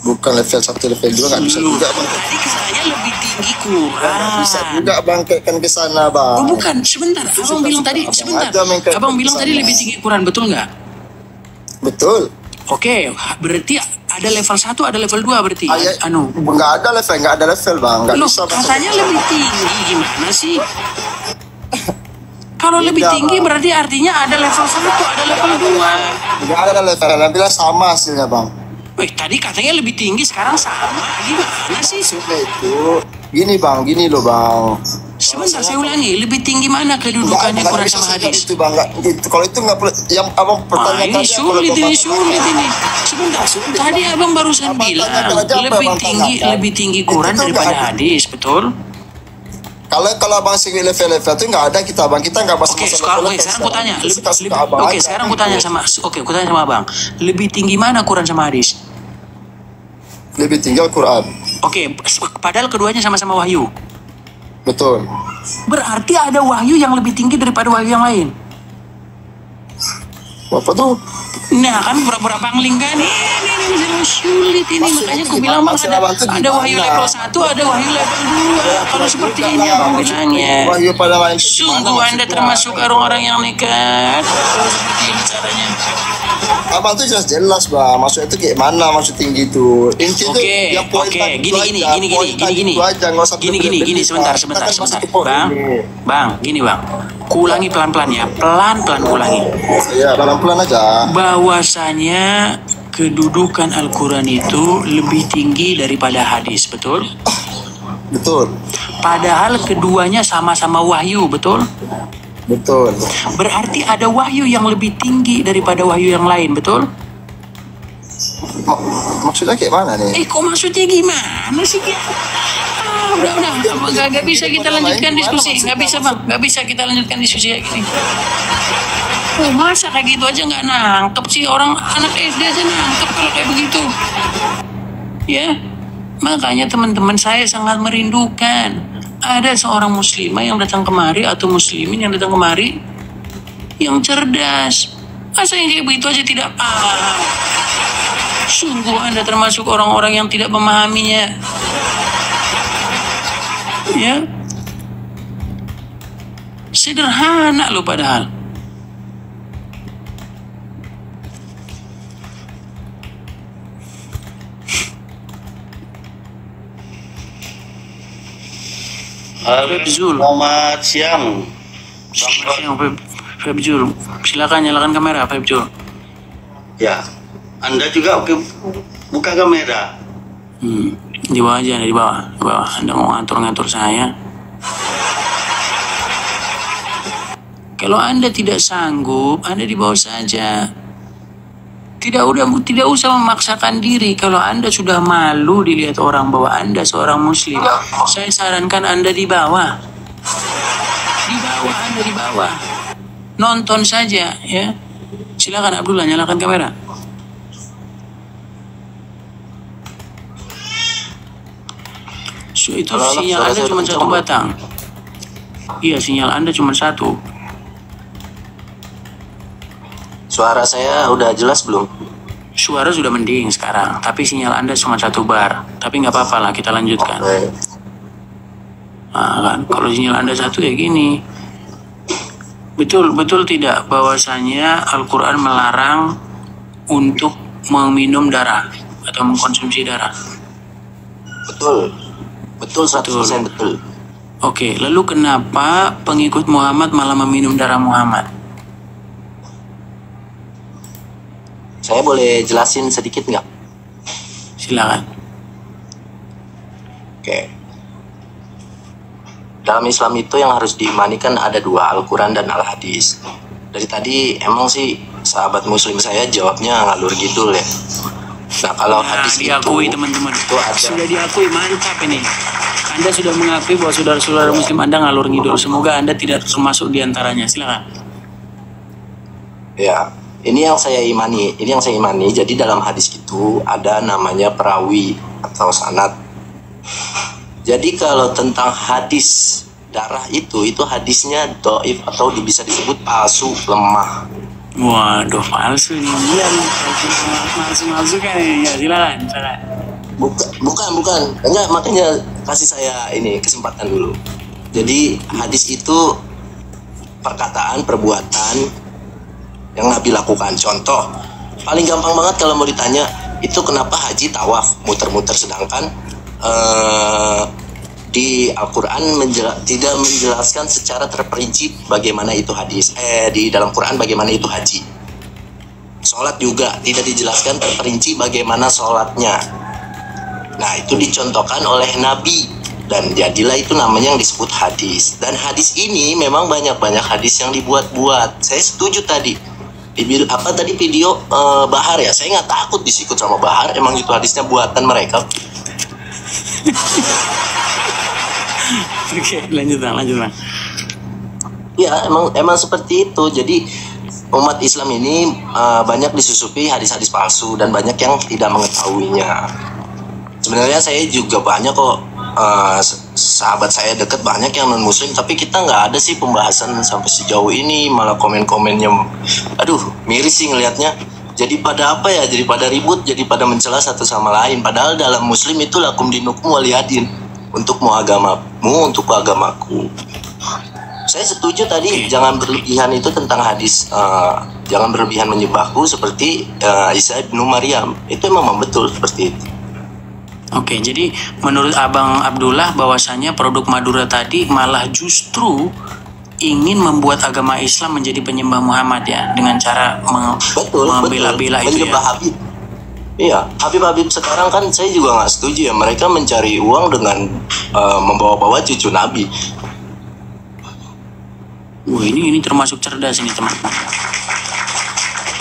[SPEAKER 9] Bukan level 1, level 2 nggak bisa juga Bang.
[SPEAKER 2] Tadi katanya lebih tinggi Quran.
[SPEAKER 9] Bisa juga Bang kaitkan ke sana Bang.
[SPEAKER 2] Oh bukan, sebentar. Abang bilang tadi, sebentar. Abang bilang tadi lebih tinggi Quran, betul nggak?
[SPEAKER 9] Betul.
[SPEAKER 2] Oke, berarti ada level 1, ada level 2 berarti.
[SPEAKER 9] Nggak ada level Bang. Nggak
[SPEAKER 2] loh,
[SPEAKER 9] bisa
[SPEAKER 2] katanya lebih tinggi, gimana sih? Kalau lebih tinggi berarti artinya ada level 1, ada level 2.
[SPEAKER 9] Nggak ada level, bilang sama hasilnya Bang.
[SPEAKER 2] Tadi katanya lebih tinggi, sekarang sama. Gimana sih?
[SPEAKER 9] Sudah itu. Gini loh Bang.
[SPEAKER 2] Sebentar, saya ulangi. Lebih tinggi mana kedudukannya Quran sama hadis?
[SPEAKER 9] Itu Bang, gitu. Kalau itu nggak perlu. Yang abang pertanyakan.
[SPEAKER 2] Ini sulit ini. Sebentar. Tadi abang barusan bilang lebih tinggi Quran daripada hadis, betul?
[SPEAKER 9] Kalau abang segi level-level itu nggak ada kita Bang. Kita nggak bahas
[SPEAKER 2] sekarang aku tanya. Sekarang aku tanya sama abang. Lebih tinggi mana Quran sama hadis?
[SPEAKER 9] Lebih tinggi Al-Quran.
[SPEAKER 2] Padahal keduanya sama-sama wahyu.
[SPEAKER 9] Betul.
[SPEAKER 2] Berarti ada wahyu yang lebih tinggi daripada wahyu yang lain.
[SPEAKER 9] Apa tuh?
[SPEAKER 2] Nah kan pura-pura pangling kan. Ini sulit ini. Makanya aku bilang Bang ada wahyu level 1, ada wahyu level 2. Kalau seperti ini abang bilangnya.
[SPEAKER 9] Wahyu pada lain.
[SPEAKER 2] Sungguh Anda termasuk orang-orang yang nekat. Kalau seperti ini caranya.
[SPEAKER 9] Abang tuh jelas Bang. Maksudnya itu kayak mana maksud tinggi itu. Intinya yang poin gini. Sebentar. Bang,
[SPEAKER 2] gini Bang. Kulangi pelan-pelan ya. Pelan-pelan kulangi.
[SPEAKER 9] Iya, pelan-pelan aja.
[SPEAKER 2] Bahwasanya kedudukan Al-Quran itu lebih tinggi daripada hadis, betul?
[SPEAKER 9] Betul.
[SPEAKER 2] Padahal keduanya sama-sama wahyu, betul?
[SPEAKER 9] Betul.
[SPEAKER 2] Berarti ada wahyu yang lebih tinggi daripada wahyu yang lain, betul?
[SPEAKER 9] Maksudnya kayak mana nih?
[SPEAKER 2] Kok maksudnya gimana sih? Nggak bisa kita lanjutkan diskusi. Nggak bisa bang, nggak bisa kita lanjutkan diskusi kayak gini. Masa kayak gitu aja nggak nangkep sih, orang anak SD aja nangkep kalau kayak begitu. Ya, makanya teman-teman saya sangat merindukan ada seorang muslimah yang datang kemari atau muslimin yang datang kemari yang cerdas. Masa yang kayak begitu aja tidak paham? Sungguh Anda termasuk orang-orang yang tidak memahaminya. Ya, sederhana loh padahal.
[SPEAKER 10] Selamat siang.
[SPEAKER 2] Selamat siang, Febjul. Silakan nyalakan kamera, Febjul.
[SPEAKER 10] Ya, Anda juga buka kamera.
[SPEAKER 2] Di bawah aja, di bawah. Anda mau ngatur-ngatur saya. Kalau Anda tidak sanggup, Anda di bawah saja. Tidak usah memaksakan diri. Kalau Anda sudah malu dilihat orang bahwa Anda seorang muslim, saya sarankan Anda di bawah. Anda di bawah. Nonton saja, ya. Silakan Abdullah, nyalakan kamera. Itu sinyal Anda cuma satu batang. Iya, sinyal Anda cuma satu.
[SPEAKER 10] Suara saya udah jelas belum?
[SPEAKER 2] Suara sudah mending sekarang, tapi sinyal Anda cuma satu bar. Tapi nggak apa-apa lah, kita lanjutkan.
[SPEAKER 10] Okay.
[SPEAKER 2] Nah, kan, kalau sinyal Anda satu ya gini. Betul tidak bahwasanya Al-Quran melarang untuk meminum darah atau mengkonsumsi darah?
[SPEAKER 10] Betul 100% betul.
[SPEAKER 2] Oke, lalu kenapa pengikut Muhammad malah meminum darah Muhammad?
[SPEAKER 10] Saya boleh jelasin sedikit nggak?
[SPEAKER 2] Silakan.
[SPEAKER 10] Oke. Dalam Islam itu yang harus diimani kan ada dua, Al-Quran dan Al-Hadis. Dari tadi emang sih sahabat muslim saya jawabnya ngalur ngidul ya. Nah kalau hadis
[SPEAKER 2] diakui,
[SPEAKER 10] itu
[SPEAKER 2] teman-teman,
[SPEAKER 10] itu ada.
[SPEAKER 2] Sudah diakui, mantap ini. Anda sudah mengakui bahwa saudara-saudara muslim Anda ngalur ngidul. Semoga Anda tidak termasuk diantaranya. Silakan.
[SPEAKER 10] Ya. Ini yang saya imani. Jadi dalam hadis itu ada namanya perawi atau sanad. Jadi kalau tentang hadis darah itu hadisnya dhaif atau bisa disebut palsu, lemah.
[SPEAKER 2] Waduh, palsu nih. Iya, palsu kan ya. Silakan.
[SPEAKER 10] Bukan. Enggak, makanya kasih saya ini kesempatan dulu. Jadi hadis itu perkataan, perbuatan yang Nabi lakukan. Contoh paling gampang banget kalau mau ditanya, itu kenapa haji tawaf muter-muter, sedangkan di Al-Quran tidak menjelaskan secara terperinci bagaimana itu hadis. Di dalam Quran bagaimana itu haji. Sholat juga tidak dijelaskan terperinci bagaimana sholatnya. Nah itu dicontohkan oleh Nabi, dan jadilah itu namanya yang disebut hadis. Dan hadis ini memang banyak hadis yang dibuat-buat. Saya setuju tadi. Video Bahar ya, saya nggak takut disikut sama Bahar, emang itu hadisnya buatan mereka.
[SPEAKER 2] Oke, lanjut bang.
[SPEAKER 10] Ya emang seperti itu. Jadi umat Islam ini banyak disusupi hadis-hadis palsu dan banyak yang tidak mengetahuinya. Sebenarnya saya juga banyak kok sahabat saya deket banyak yang non muslim, tapi kita nggak ada sih pembahasan sampai sejauh ini. Malah komen-komennya aduh miris sih ngelihatnya. Jadi pada apa ya, jadi pada ribut, jadi pada mencela satu sama lain. Padahal dalam muslim itu lakum dinukum waliyadin, untukmu agamamu, untukku agamaku. Saya setuju tadi, jangan berlebihan itu tentang hadis, jangan berlebihan menyembahku seperti Isa bin Maryam. Itu memang betul seperti itu.
[SPEAKER 2] Oke, jadi menurut Abang Abdullah bahwasanya produk Madura tadi malah justru ingin membuat agama Islam menjadi penyembah Muhammad ya, dengan cara membela-bela itu ya.
[SPEAKER 10] Habib. Iya, Habib sekarang kan saya juga nggak setuju ya, mereka mencari uang dengan membawa-bawa cucu Nabi.
[SPEAKER 2] Wah, ini termasuk cerdas ini teman-teman.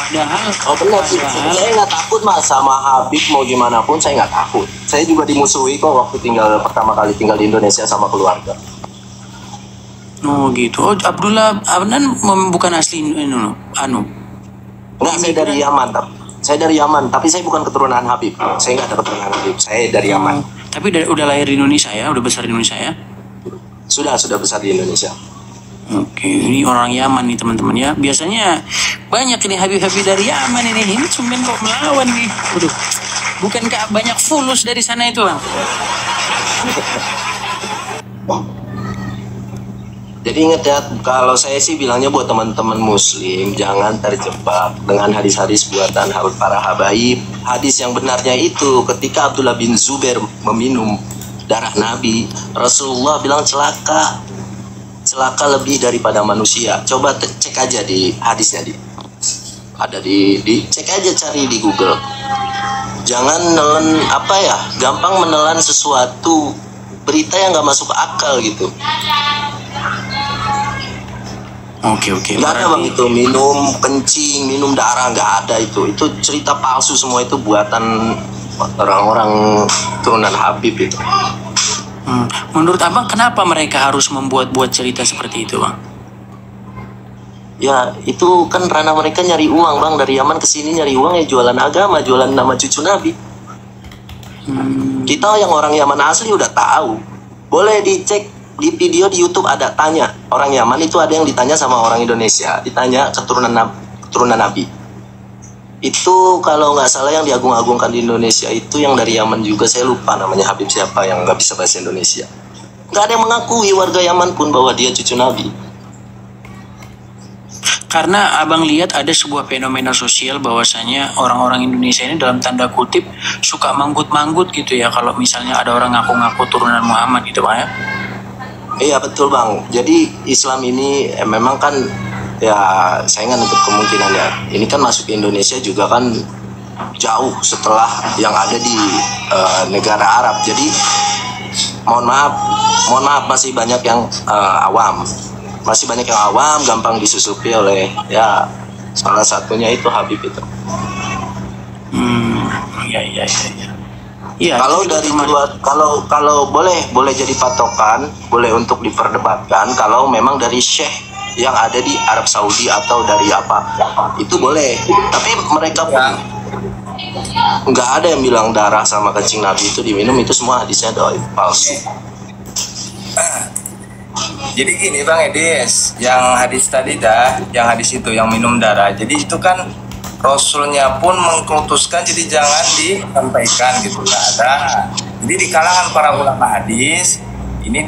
[SPEAKER 2] Padahal
[SPEAKER 10] benar sih. Saya nggak takut mas sama Habib mau gimana pun saya nggak takut. Saya juga dimusuhi kok waktu pertama kali tinggal di Indonesia sama keluarga.
[SPEAKER 2] Oh gitu. Oh Abdullah Adnan bukan asli anu.
[SPEAKER 10] Enggak, saya dari Yaman. Saya dari Yaman, tapi saya bukan keturunan Habib. Saya nggak ada keturunan Habib. Saya dari Yaman.
[SPEAKER 2] Tapi udah lahir di Indonesia ya, udah besar di Indonesia ya?
[SPEAKER 10] Sudah besar di Indonesia.
[SPEAKER 2] Oke, ini orang Yaman nih teman-teman ya. Biasanya banyak ini Habib-Habib dari Yaman ini. Ini cuma kok melawan nih. Waduh, bukankah banyak fulus dari sana itu bang?
[SPEAKER 10] Jadi ingat ya, kalau saya sih bilangnya buat teman-teman muslim, jangan terjebak dengan hadis-hadis buatan para habaib. Hadis yang benarnya itu ketika Abdullah bin Zubair meminum darah Nabi, Rasulullah bilang celaka lebih daripada manusia. Coba cek aja di hadisnya, ada di cek aja, cari di Google. Jangan gampang menelan sesuatu berita yang nggak masuk akal gitu.
[SPEAKER 2] Oke.
[SPEAKER 10] Nggak ada bang itu minum kencing, minum darah, nggak ada itu. Itu cerita palsu semua, itu buatan orang-orang turunan Habib itu.
[SPEAKER 2] Menurut abang kenapa mereka harus membuat-buat cerita seperti itu bang?
[SPEAKER 10] Ya itu kan ranah mereka nyari uang bang, dari Yaman ke sini nyari uang ya, jualan agama, jualan nama cucu Nabi. Kita yang orang Yaman asli udah tahu. Boleh dicek di video di YouTube, ada tanya orang Yaman itu, ada yang ditanya sama orang Indonesia, ditanya keturunan Nabi. Itu kalau nggak salah yang diagung-agungkan di Indonesia itu yang dari Yaman juga, saya lupa namanya Habib siapa yang nggak bisa bahasa Indonesia. Nggak ada yang mengakui warga Yaman pun bahwa dia cucu Nabi.
[SPEAKER 2] Karena abang lihat ada sebuah fenomena sosial bahwasanya orang-orang Indonesia ini dalam tanda kutip suka manggut-manggut gitu ya, kalau misalnya ada orang ngaku-ngaku turunan Muhammad gitu bang ya.
[SPEAKER 10] Iya betul bang. Jadi Islam ini memang kan ya, saya nggak nutup kemungkinan ya, ini kan masuk ke Indonesia juga kan jauh setelah yang ada di negara Arab. Jadi mohon maaf masih banyak yang awam, gampang disusupi oleh ya salah satunya itu Habib itu.
[SPEAKER 2] Iya.
[SPEAKER 10] Kalau dari luar, kalau boleh jadi patokan, boleh untuk diperdebatkan. Kalau memang dari syekh yang ada di Arab Saudi atau dari apa, itu boleh. Tapi mereka pun nggak ada yang bilang darah sama kencing Nabi itu diminum, itu semua hadisnya palsu.
[SPEAKER 6] Jadi gini Bang Edis, yang hadis tadi yang hadis itu yang minum darah. Jadi itu kan Rasulnya pun mengkultuskan, jadi jangan disampaikan gitu, nggak ada. Jadi di kalangan para ulama hadis ini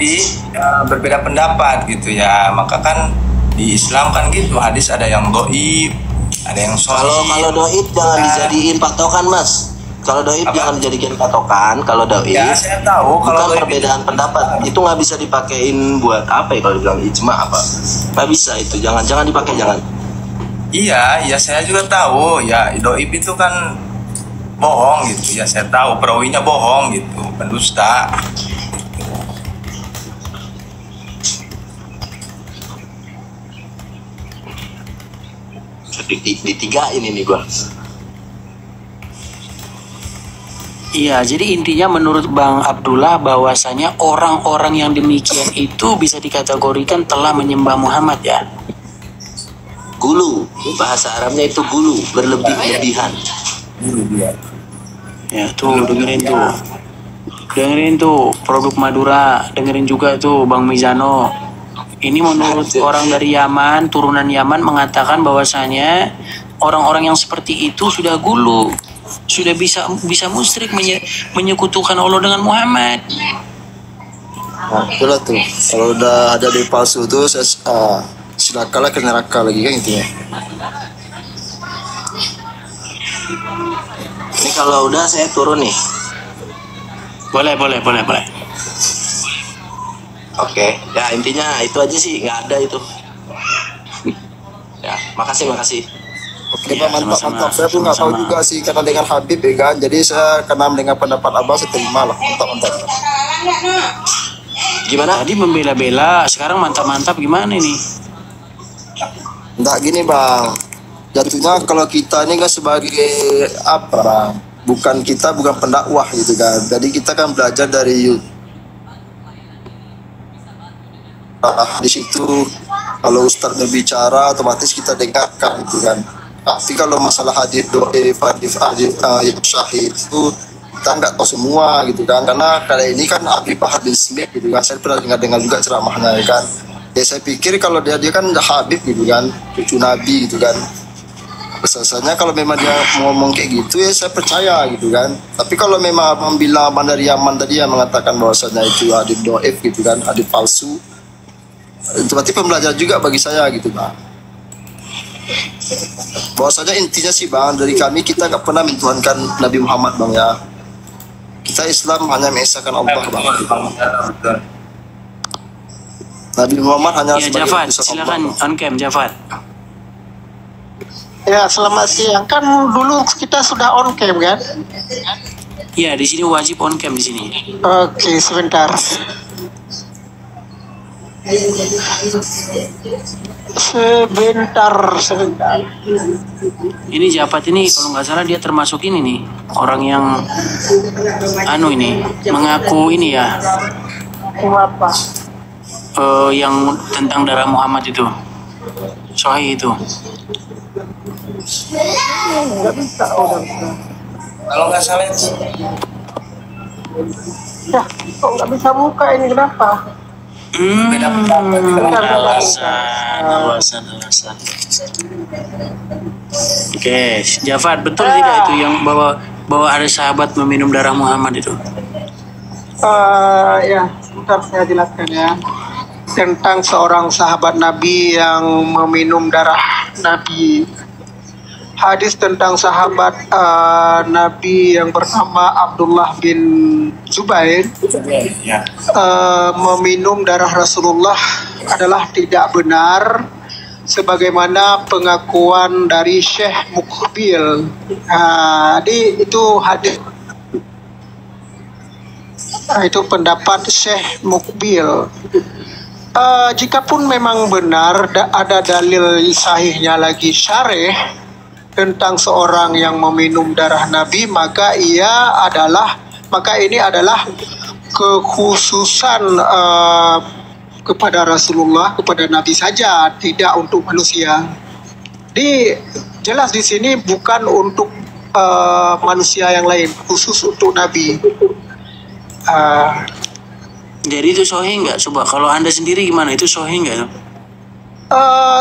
[SPEAKER 6] berbeda pendapat gitu ya. Maka kan di Islam kan gitu, hadis ada yang doib, ada yang sahih.
[SPEAKER 10] Kalau doib jangan dijadiin patokan mas. Kalau doib jangan dijadikan patokan. Kalau doib
[SPEAKER 6] ya, saya tahu kalau
[SPEAKER 10] bukan perbedaan pendapat, itu nggak bisa dipakein buat apa ya, kalau dibilang ijma apa, nggak bisa itu. Jangan dipakai, jangan.
[SPEAKER 6] Iya, saya juga tahu ya, doib itu kan bohong gitu ya, saya tahu perawinya bohong gitu, pendusta.
[SPEAKER 10] Di tiga ini nih gua.
[SPEAKER 2] Iya, jadi intinya menurut Bang Abdullah bahwasanya orang-orang yang demikian itu bisa dikategorikan telah menyembah Muhammad ya.
[SPEAKER 10] Gulu, bahasa Arabnya itu gulu, berlebihan.
[SPEAKER 2] Ya tuh, dengerin tuh produk Madura, dengerin juga tuh Bang Mizano. Ini menurut orang dari Yaman, turunan Yaman mengatakan bahwasanya orang-orang yang seperti itu sudah gulu, sudah bisa musyrik, menyekutukan Allah dengan Muhammad.
[SPEAKER 9] Nah, itulah tuh. Kalau udah ada di palsu tuh, silakanlah ke neraka lagi kan intinya.
[SPEAKER 10] Ini kalau udah saya turun nih.
[SPEAKER 2] Boleh.
[SPEAKER 10] Oke, ya intinya itu aja sih, nggak ada itu. Ya, makasih.
[SPEAKER 9] Oke, ya, mantap. Saya pun nggak tahu juga sih karena dengan Habib ya kan. Jadi saya karena mendengar pendapat Abang, saya terima lah. Mantap.
[SPEAKER 10] Gimana?
[SPEAKER 2] Tadi membela-bela, sekarang mantap-mantap gimana ini?
[SPEAKER 9] Enggak gini Bang. jatuhnya kalau kita ini kan sebagai apa, bukan pendakwah gitu kan, jadi kita kan belajar dari di situ. Kalau Ustadz berbicara otomatis kita dengarkan gitu kan. Tapi kalau masalah hadis doif, hadis syahid itu kita nggak tahu semua gitu kan, karena kali ini kan Habib Bahar bin Smith gitu kan, saya pernah dengar juga ceramahnya kan. Ya saya pikir kalau dia kan Habib gitu kan, cucu Nabi gitu kan. Biasanya kalau memang dia ngomong kayak gitu ya saya percaya gitu kan. Tapi kalau memang abang bilang abang dari Yaman tadi yang mengatakan bahwasanya itu hadis doif gitu kan, hadis palsu, itu berarti pembelajaran juga bagi saya gitu bang. Bahwasanya intinya sih bang, dari kami kita nggak pernah mentuhankan Nabi Muhammad bang ya. Kita Islam hanya mengesahkan Allah bang. Nabi Muhammad hanya
[SPEAKER 2] ya,
[SPEAKER 9] sebagai
[SPEAKER 2] Jafar,
[SPEAKER 9] utusan
[SPEAKER 2] silakan
[SPEAKER 9] Allah.
[SPEAKER 2] on cam Jafar.
[SPEAKER 11] Ya, selamat siang. Kan dulu kita sudah on cam kan?
[SPEAKER 2] Ya, di sini wajib on cam di sini.
[SPEAKER 11] Oke, sebentar. Sebentar.
[SPEAKER 2] Ini Jafar ini kalau nggak salah dia termasuk ini nih, orang yang ini mengaku ini ya.
[SPEAKER 11] Apa?
[SPEAKER 2] Yang tentang darah Muhammad itu. Sahih itu.
[SPEAKER 11] Nggak bisa,
[SPEAKER 6] Kalau nggak salah
[SPEAKER 11] ya, kok nggak bisa buka ini, kenapa?
[SPEAKER 2] Alasan. Oke, Jafar, betul tidak itu yang bahwa ada sahabat meminum darah Muhammad itu?
[SPEAKER 11] Ya, sebentar saya jelaskan ya. Tentang seorang sahabat Nabi yang meminum darah Nabi. Hadis tentang sahabat Nabi yang bernama Abdullah bin Zubair meminum darah Rasulullah adalah tidak benar, sebagaimana pengakuan dari Syekh Mukbil. Jadi itu hadis, itu pendapat Syekh Mukbil. Jikapun memang benar ada dalil sahihnya lagi syarih tentang seorang yang meminum darah Nabi, maka ini adalah kekhususan kepada Rasulullah, kepada Nabi saja, tidak untuk manusia. Jelas di sini bukan untuk manusia yang lain, khusus untuk Nabi.
[SPEAKER 2] Jadi itu sahih nggak? Coba kalau Anda sendiri gimana? Itu sahih nggak?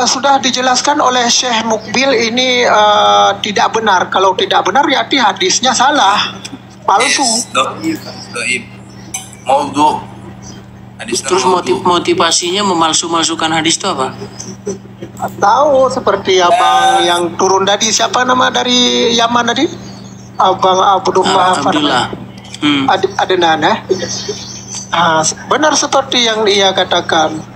[SPEAKER 11] Sudah dijelaskan oleh Syekh Mukbil ini tidak benar. Kalau tidak benar berarti hadisnya salah, palsu.
[SPEAKER 6] Maudhu.
[SPEAKER 2] Terus motivasinya memalsu-malsukan hadis itu apa?
[SPEAKER 11] Tahu, seperti abang yang turun tadi, siapa nama dari Yaman tadi? Abang
[SPEAKER 2] Abdullah.
[SPEAKER 11] Adnan ya. Benar seperti yang ia katakan.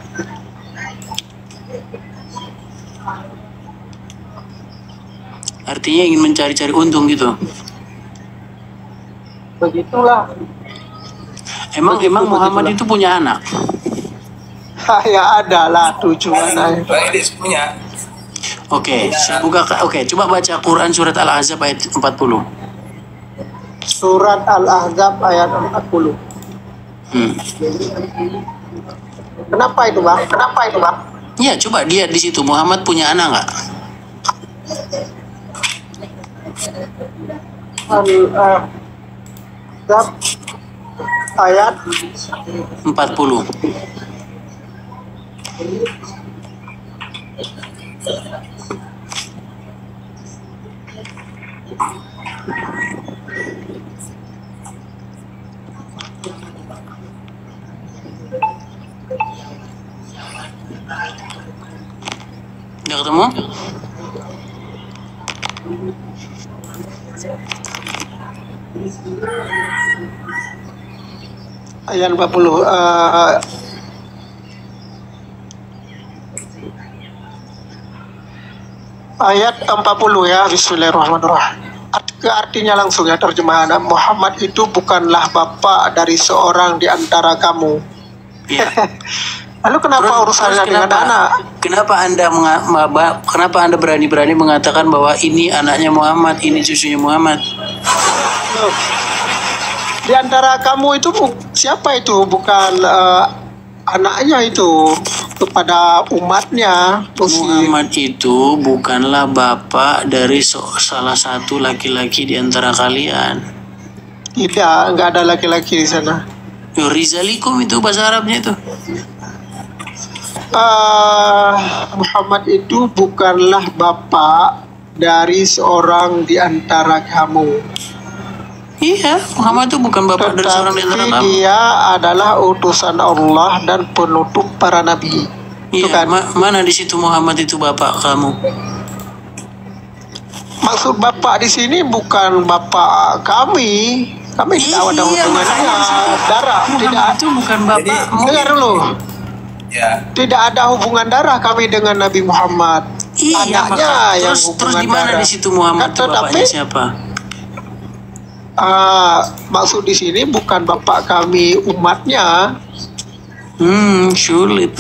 [SPEAKER 2] Artinya ingin mencari-cari untung gitu.
[SPEAKER 11] Begitulah.
[SPEAKER 2] Emang Muhammad itu punya anak?
[SPEAKER 11] Ya ada lah 7 anak.
[SPEAKER 6] Punya.
[SPEAKER 2] Oke, saya buka. Oke, coba baca Quran surat Al-Ahzab ayat 40.
[SPEAKER 11] Surat Al-Ahzab ayat 40. Kenapa itu bang?
[SPEAKER 2] Ya, coba lihat di situ, Muhammad punya anak nggak?
[SPEAKER 11] Al-Ahzab ayat
[SPEAKER 2] 40. Udah ketemu?
[SPEAKER 11] Ayat 40. Ayat 40 ya. Bismillahirrahmanirrahim. Artinya langsung ya, terjemahan. Muhammad itu bukanlah bapa dari seorang di antara kamu.
[SPEAKER 2] Ya.
[SPEAKER 11] Lalu kenapa urusannya dengan anak?
[SPEAKER 2] Kenapa anda berani-berani mengatakan bahwa ini anaknya Muhammad, ini cucunya Muhammad?
[SPEAKER 11] Loh, di antara kamu itu siapa itu? Bukan anaknya itu kepada umatnya.
[SPEAKER 2] Muhammad itu bukanlah bapak dari salah satu laki-laki di antara kalian.
[SPEAKER 11] Tidak, nggak ada laki-laki di sana.
[SPEAKER 2] Rizalikum itu bahasa Arabnya itu.
[SPEAKER 11] Muhammad itu bukanlah bapak dari seorang di antara kamu.
[SPEAKER 2] Iya, Muhammad itu bukan bapak dari seorang di antara kamu.
[SPEAKER 11] Dia adalah utusan Allah dan penutup para nabi.
[SPEAKER 2] Iya, kan? Mana di situ Muhammad itu bapak kamu?
[SPEAKER 11] Maksud bapak di sini bukan bapak kami. Kami tidak ada hubungannya darah. Tidak,
[SPEAKER 2] itu bukan bapak.
[SPEAKER 11] Dengar dulu.
[SPEAKER 6] Ya.
[SPEAKER 11] Tidak ada hubungan darah kami dengan Nabi Muhammad.
[SPEAKER 2] Iya,
[SPEAKER 11] anaknya yang
[SPEAKER 2] terus di mana di situ Muhammad itu bapaknya siapa?
[SPEAKER 11] Maksud di sini bukan bapak kami umatnya.
[SPEAKER 2] Sulit.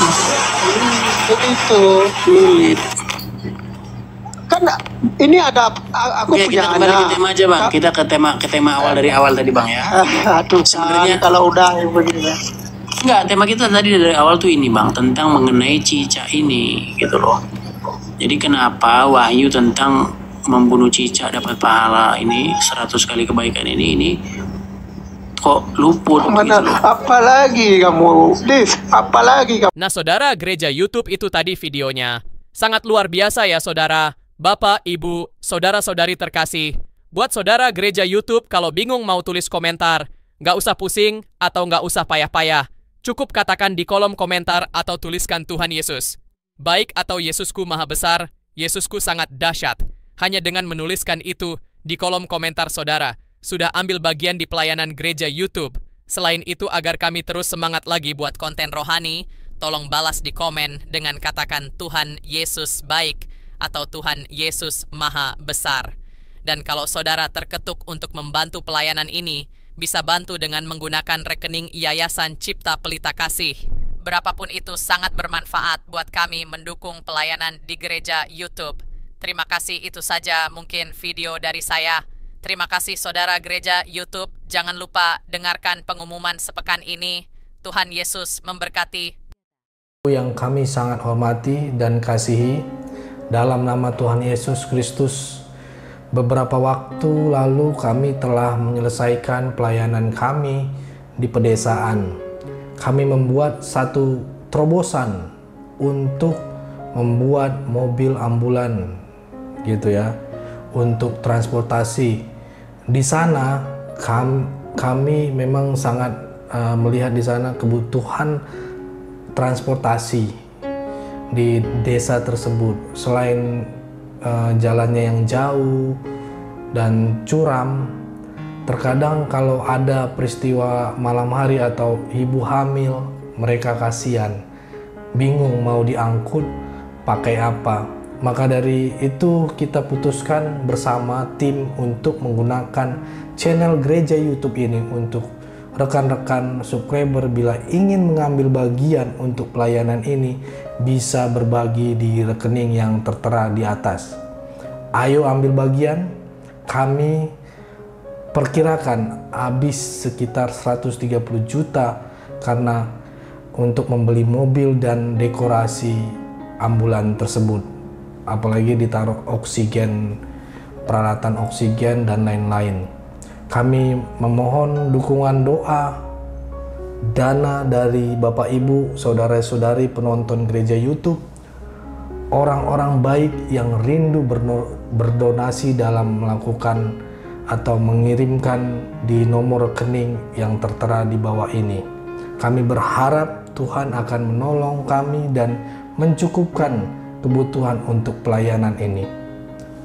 [SPEAKER 11] Begitu.
[SPEAKER 2] Sulit.
[SPEAKER 11] Kan ini ada aku punya
[SPEAKER 2] kita kembali
[SPEAKER 11] anak.
[SPEAKER 2] ke tema aja bang. Kita ke tema awal dari awal tadi bang ya.
[SPEAKER 11] Aduh, sebenarnya kalau udah begini.
[SPEAKER 2] Enggak, tema kita tadi dari awal tuh ini bang, tentang mengenai cicak ini gitu loh. Jadi kenapa wahyu tentang membunuh cicak dapat pahala ini 100 kali kebaikan ini kok luput gitu loh.
[SPEAKER 11] Apalagi kamu, Div, apalagi kamu.
[SPEAKER 3] Nah saudara, gereja YouTube itu tadi videonya. Sangat luar biasa ya saudara, Bapak, Ibu, saudara-saudari terkasih. Buat saudara gereja YouTube kalau bingung mau tulis komentar, nggak usah pusing atau nggak usah payah-payah. Cukup katakan di kolom komentar atau tuliskan Tuhan Yesus. Baik atau Yesusku maha besar, Yesusku sangat dahsyat. Hanya dengan menuliskan itu di kolom komentar saudara, sudah ambil bagian di pelayanan gereja YouTube. Selain itu agar kami terus semangat lagi buat konten rohani, tolong balas di komen dengan katakan Tuhan Yesus baik atau Tuhan Yesus maha besar. Dan kalau saudara terketuk untuk membantu pelayanan ini, bisa bantu dengan menggunakan rekening Yayasan Cipta Pelita Kasih. Berapapun itu sangat bermanfaat buat kami mendukung pelayanan di gereja YouTube. Terima kasih, itu saja mungkin video dari saya. Terima kasih saudara gereja YouTube. Jangan lupa dengarkan pengumuman sepekan ini. Tuhan Yesus memberkati.
[SPEAKER 12] Yang kami sangat hormati dan kasihi, dalam nama Tuhan Yesus Kristus, beberapa waktu lalu kami telah menyelesaikan pelayanan kami di pedesaan. Kami membuat satu terobosan untuk membuat mobil ambulan gitu ya, untuk transportasi. Di sana kami memang sangat melihat di sana kebutuhan transportasi di desa tersebut. Selain jalannya yang jauh dan curam, terkadang kalau ada peristiwa malam hari atau ibu hamil, mereka kasihan, bingung mau diangkut pakai apa. Maka dari itu kita putuskan bersama tim untuk menggunakan channel gereja YouTube ini untuk rekan-rekan subscriber bila ingin mengambil bagian untuk pelayanan ini bisa berbagi di rekening yang tertera di atas. Ayo ambil bagian. Kami perkirakan habis sekitar 130 juta karena untuk membeli mobil dan dekorasi ambulan tersebut. Apalagi ditaruh oksigen, peralatan oksigen dan lain-lain. Kami memohon dukungan doa, dana dari Bapak Ibu, saudara-saudari penonton gereja YouTube, orang-orang baik yang rindu berdonasi dalam melakukan atau mengirimkan di nomor rekening yang tertera di bawah ini. Kami berharap Tuhan akan menolong kami dan mencukupkan kebutuhan untuk pelayanan ini.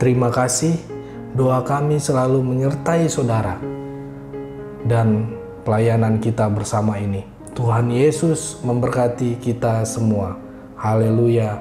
[SPEAKER 12] Terima kasih. Doa kami selalu menyertai saudara dan pelayanan kita bersama ini. Tuhan Yesus memberkati kita semua. Haleluya.